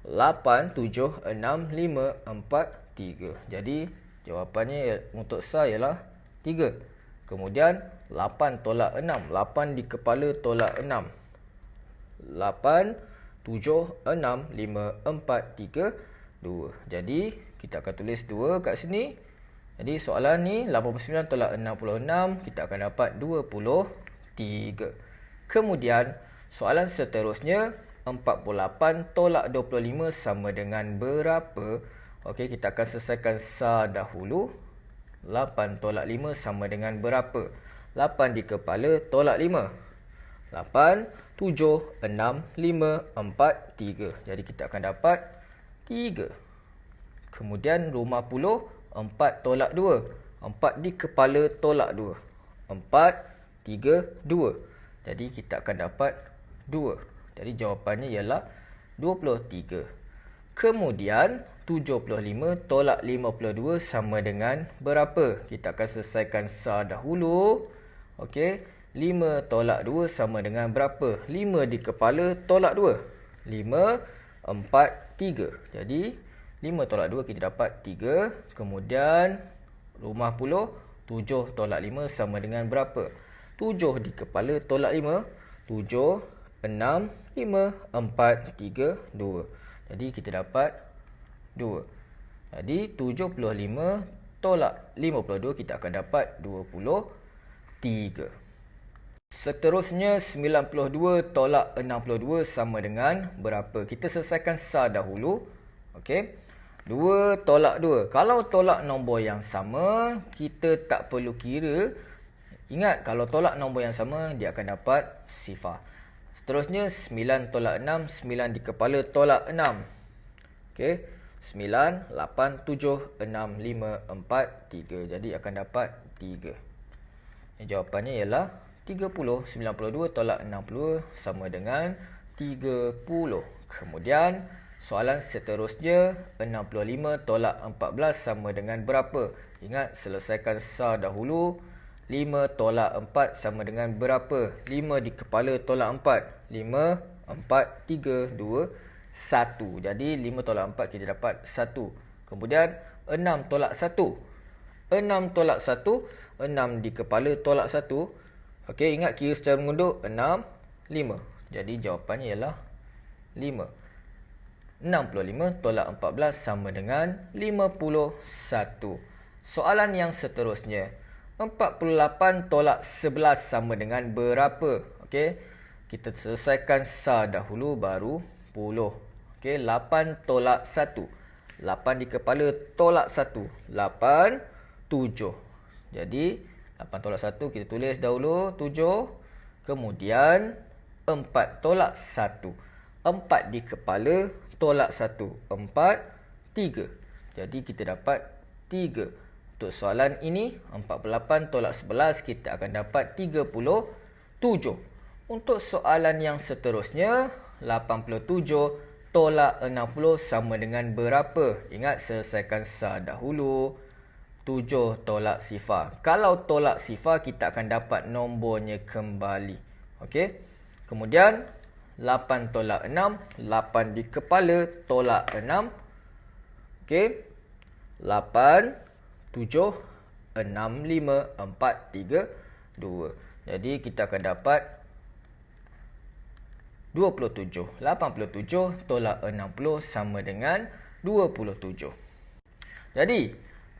8, 7, 6, 5, 4, 3. Jadi jawapannya untuk sah ialah 3. Kemudian 8 tolak 6. 8 di kepala tolak 6. 8, 7, 6, 5, 4, 3, 2. Jadi kita akan tulis 2 kat sini. Jadi soalan ni 89 tolak 66, kita akan dapat 23. Kemudian soalan seterusnya 48 tolak 25 sama dengan berapa? Okey, kita akan selesaikan sah dahulu. 8 tolak 5 sama dengan berapa? 8 di kepala tolak 5. 8, 7, 6, 5, 4, 3. Jadi kita akan dapat 3. Kemudian rumah puluh, 4 tolak 2. 4 di kepala tolak 2. 4, 3, 2. Jadi kita akan dapat 2. Jadi jawapannya ialah 23. Kemudian 75 tolak 52 sama dengan berapa? Kita akan selesaikan sah dahulu. Okey. 5 tolak 2 sama dengan berapa? 5 di kepala tolak 2. 5, 4, 3. Jadi 5 tolak 2 kita dapat 3. Kemudian rumah puluh, 7 tolak 5 sama dengan berapa? 7 di kepala tolak 5. 7, 6, 5, 4, 3, 2. Jadi kita dapat 2. Jadi 75 tolak 52 kita akan dapat 23. Seterusnya 92 tolak 62 sama dengan berapa? Kita selesaikan sah dahulu. Okey. 2 tolak 2. Kalau tolak nombor yang sama, kita tak perlu kira. Ingat, kalau tolak nombor yang sama, dia akan dapat sifar. Seterusnya 9 tolak 6. 9 di kepala tolak 6. Okey. 9, 8, 7, 6, 5, 4, 3. Jadi akan dapat 3. Jawapannya ialah 30. 92 tolak 60 sama dengan 30. Kemudian soalan seterusnya 65 tolak 14 sama dengan berapa? Ingat, selesaikan sah dahulu. 5 tolak 4 sama dengan berapa? 5 di kepala tolak 4. 5, 4, 3, 2, 1. Jadi 5 tolak 4 kita dapat 1. Kemudian 6 tolak 1. 6 tolak 1. 6 di kepala tolak 1. Okey, ingat kira secara mengundur. 6, 5. Jadi jawapannya ialah 5. 65 tolak 14 sama dengan 51. Soalan yang seterusnya. 48 tolak 11 sama dengan berapa? Okey, kita selesaikan sah dahulu baru 10. Okey, 8 tolak 1. 8 di kepala tolak 1. 8, 7. Jadi 8 tolak 1 kita tulis dahulu 7. Kemudian 4 tolak 1. 4 di kepala tolak 1. 4, 3. Jadi kita dapat 3. Untuk soalan ini 48 tolak 11 kita akan dapat 37. Untuk soalan yang seterusnya 87 tolak 60 sama dengan berapa? Ingat, selesaikan sah dahulu. 7 tolak sifar. Kalau tolak sifar, kita akan dapat nombornya kembali. Okey. Kemudian 8 tolak 6. 8 di kepala tolak 6. Okey. 8, 7, 2. Jadi kita akan dapat 27. 87 tolak 60 sama dengan 27. Jadi,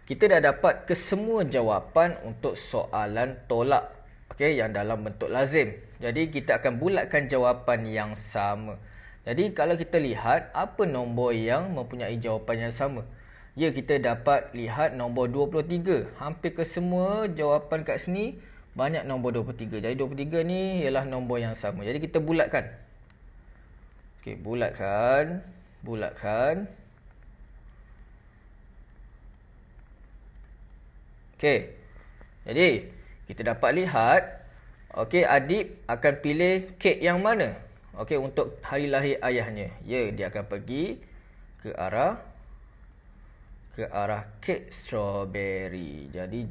kita dah dapat kesemua jawapan untuk soalan tolak, okey, yang dalam bentuk lazim. Jadi, kita akan bulatkan jawapan yang sama. Jadi, kalau kita lihat apa nombor yang mempunyai jawapan yang sama? Ya, kita dapat lihat nombor 23. Hampir kesemua jawapan kat sini banyak nombor 23. Jadi 23 ni ialah nombor yang sama. Jadi kita bulatkan. Okey, bulatkan. Okey. Jadi kita dapat lihat, okey, Adib akan pilih kek yang mana? Okey, untuk hari lahir ayahnya. Ya, dia akan pergi ke arah kek strawberry. Jadi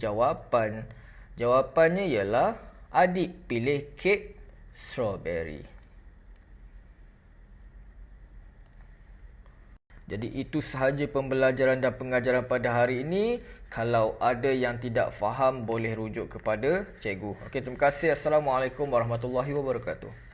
jawapannya ialah Adib pilih kek strawberry. Jadi itu sahaja pembelajaran dan pengajaran pada hari ini. Kalau ada yang tidak faham boleh rujuk kepada cikgu. Okey, terima kasih. Assalamualaikum warahmatullahi wabarakatuh.